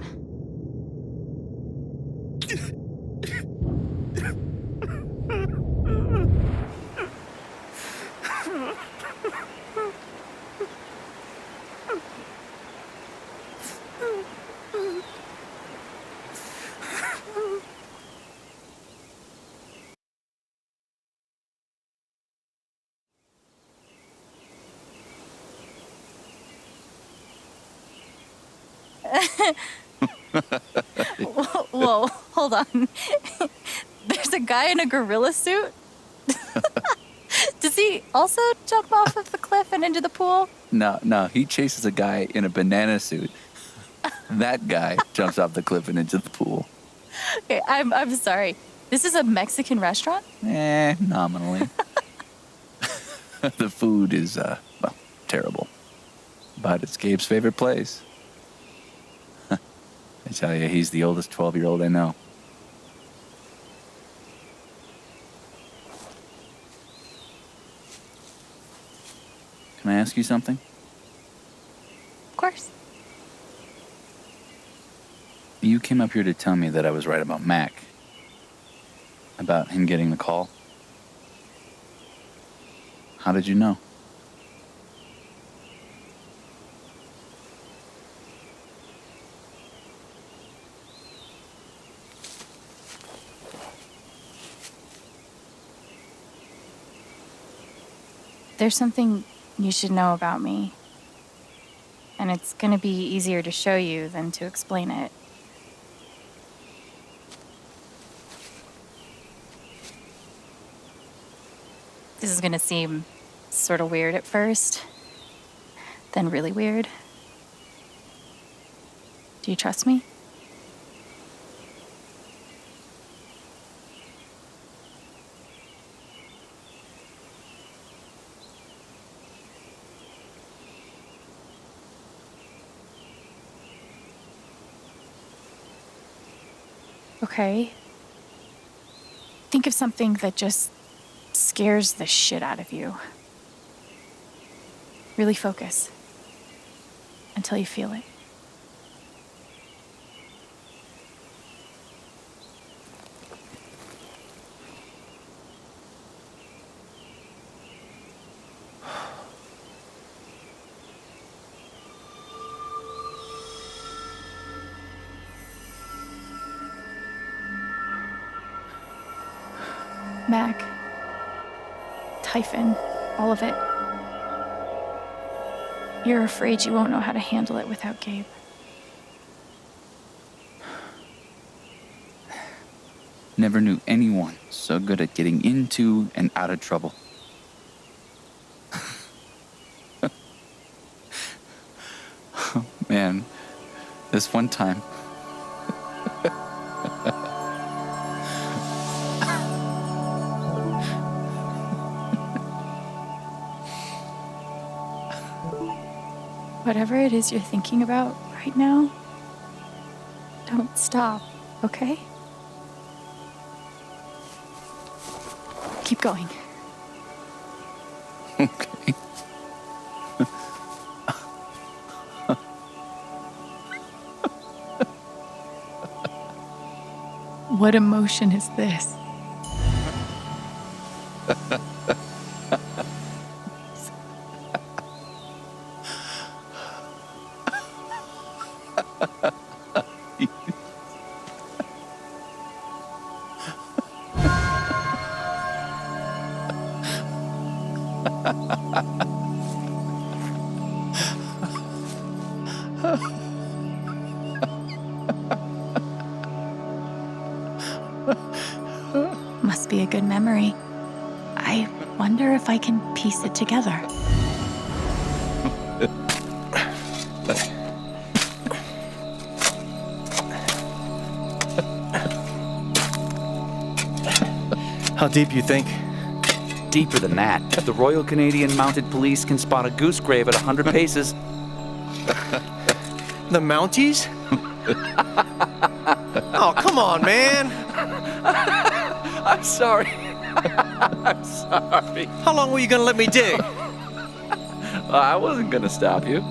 Whoa, hold on. There's a guy in a gorilla suit? Does he also jump off of the cliff and into the pool? No, he chases a guy in a banana suit. That guy jumps off the cliff and into the pool. Okay, I'm sorry. This is a Mexican restaurant? Nominally. The food is, well, terrible. But it's Gabe's favorite place. I tell you, he's the oldest 12-year-old I know. Can I ask you something? Of course. You came up here to tell me that I was right about Mac. About him getting the call. How did you know? There's something you should know about me. And it's gonna be easier to show you than to explain it. This is gonna seem sort of weird at first, then really weird. Do you trust me? Okay. Think of something that just scares the shit out of you. Really focus until you feel it. Mac, Typhon, all of it. You're afraid you won't know how to handle it without Gabe. Never knew anyone so good at getting into and out of trouble. Oh, man, this one time. Whatever it is you're thinking about right now, don't stop, okay? Keep going. Okay. What emotion is this? good memory. I wonder if I can piece it together. How deep you think? Deeper than that. The Royal Canadian Mounted Police can spot a goose grave at 100 paces. The Mounties? Oh, come on, man. I'm sorry. I'm sorry. How long were you gonna let me dig? I wasn't gonna stop you.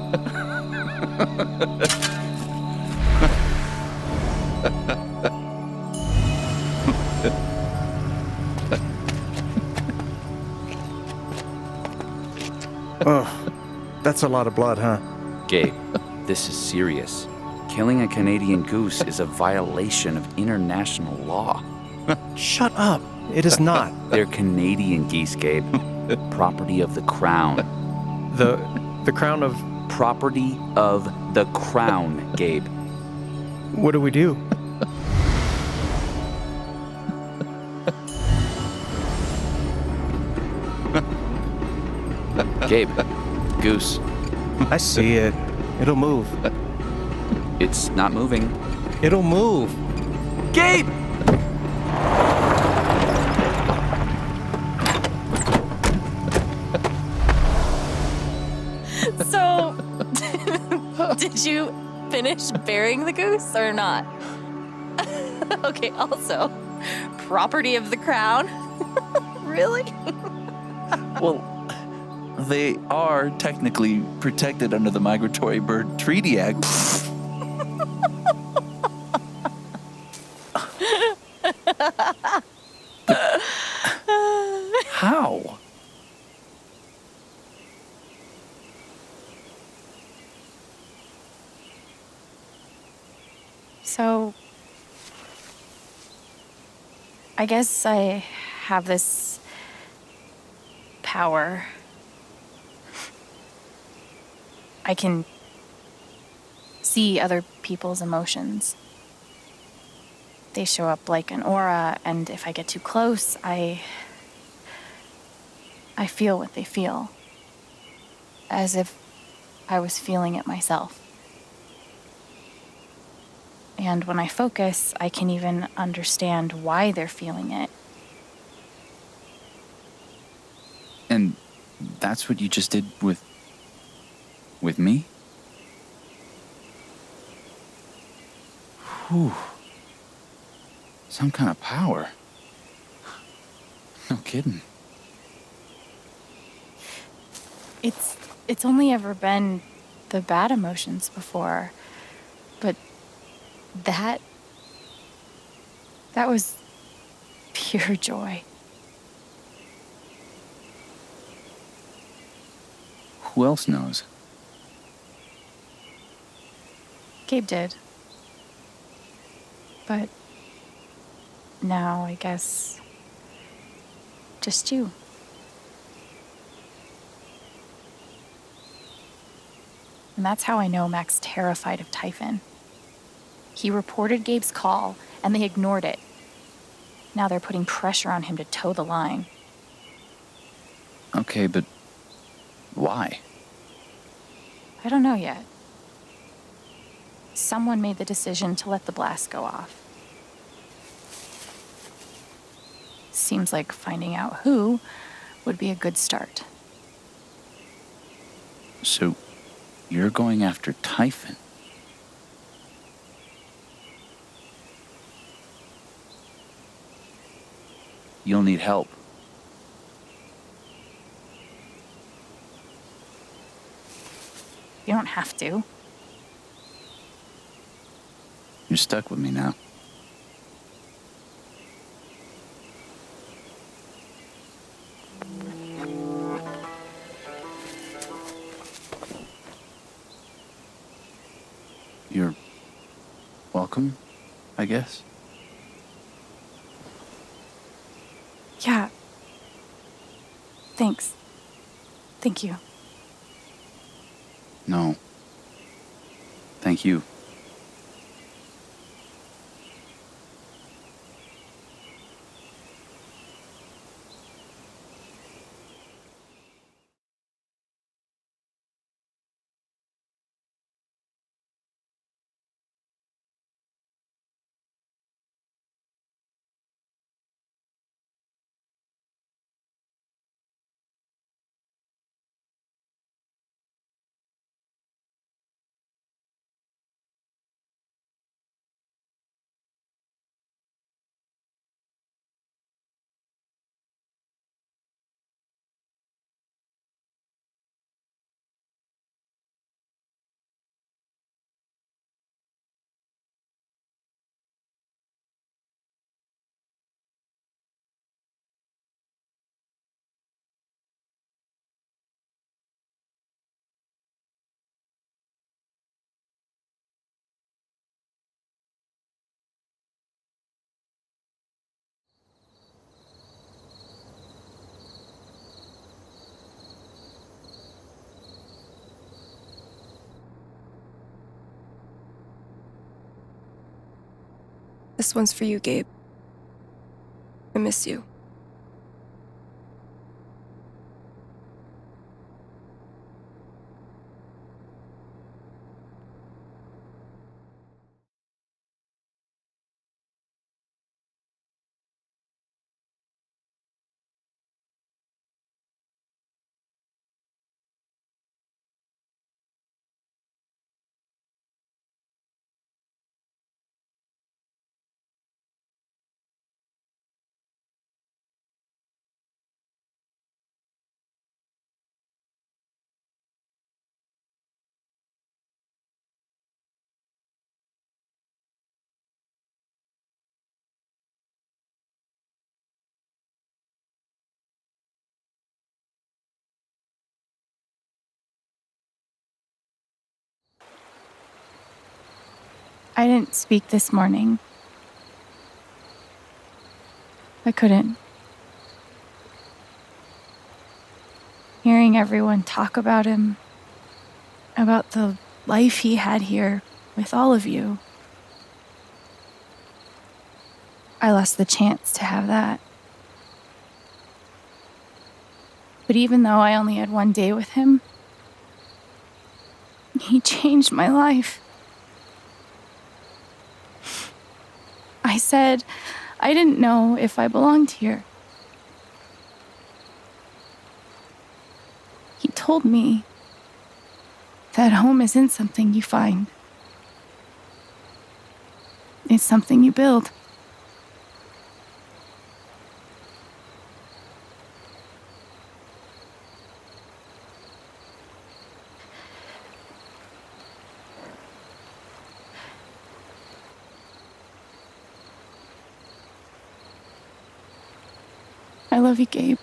Oh, that's a lot of blood, huh? Gabe, this is serious. Killing a Canadian goose is a violation of international law. Shut up. It is not. They're Canadian geese, Gabe. Property of the Crown. The crown of... Property of the Crown, Gabe. What do we do? Gabe, goose. I see it. It'll move. It's not moving. It'll move. Gabe! So, did you finish burying the goose or not? Okay, also, property of the crown? Really? Well, they are technically protected under the Migratory Bird Treaty Act. How? So, I guess I have this power. I can see other people's emotions. They show up like an aura, and if I get too close, I feel what they feel. As if I was feeling it myself. And when I focus, I can even understand why they're feeling it. And that's what you just did with me? Whew. Some kind of power. No kidding. It's only ever been the bad emotions before, but that was pure joy. Who else knows? Gabe did. But now I guess just you. And that's how I know Mac's terrified of Typhon. He reported Gabe's call, and they ignored it. Now they're putting pressure on him to toe the line. Okay, but why? I don't know yet. Someone made the decision to let the blast go off. Seems like finding out who would be a good start. So, you're going after Typhon? You'll need help. You don't have to. You're stuck with me now. You're welcome, I guess. Yeah. Thanks. Thank you. No. Thank you. This one's for you, Gabe. I miss you. I didn't speak this morning. I couldn't. Hearing everyone talk about him, about the life he had here with all of you, I lost the chance to have that. But even though I only had one day with him, he changed my life. I said I didn't know if I belonged here. He told me that home isn't something you find. It's something you build. I love you, Gabe.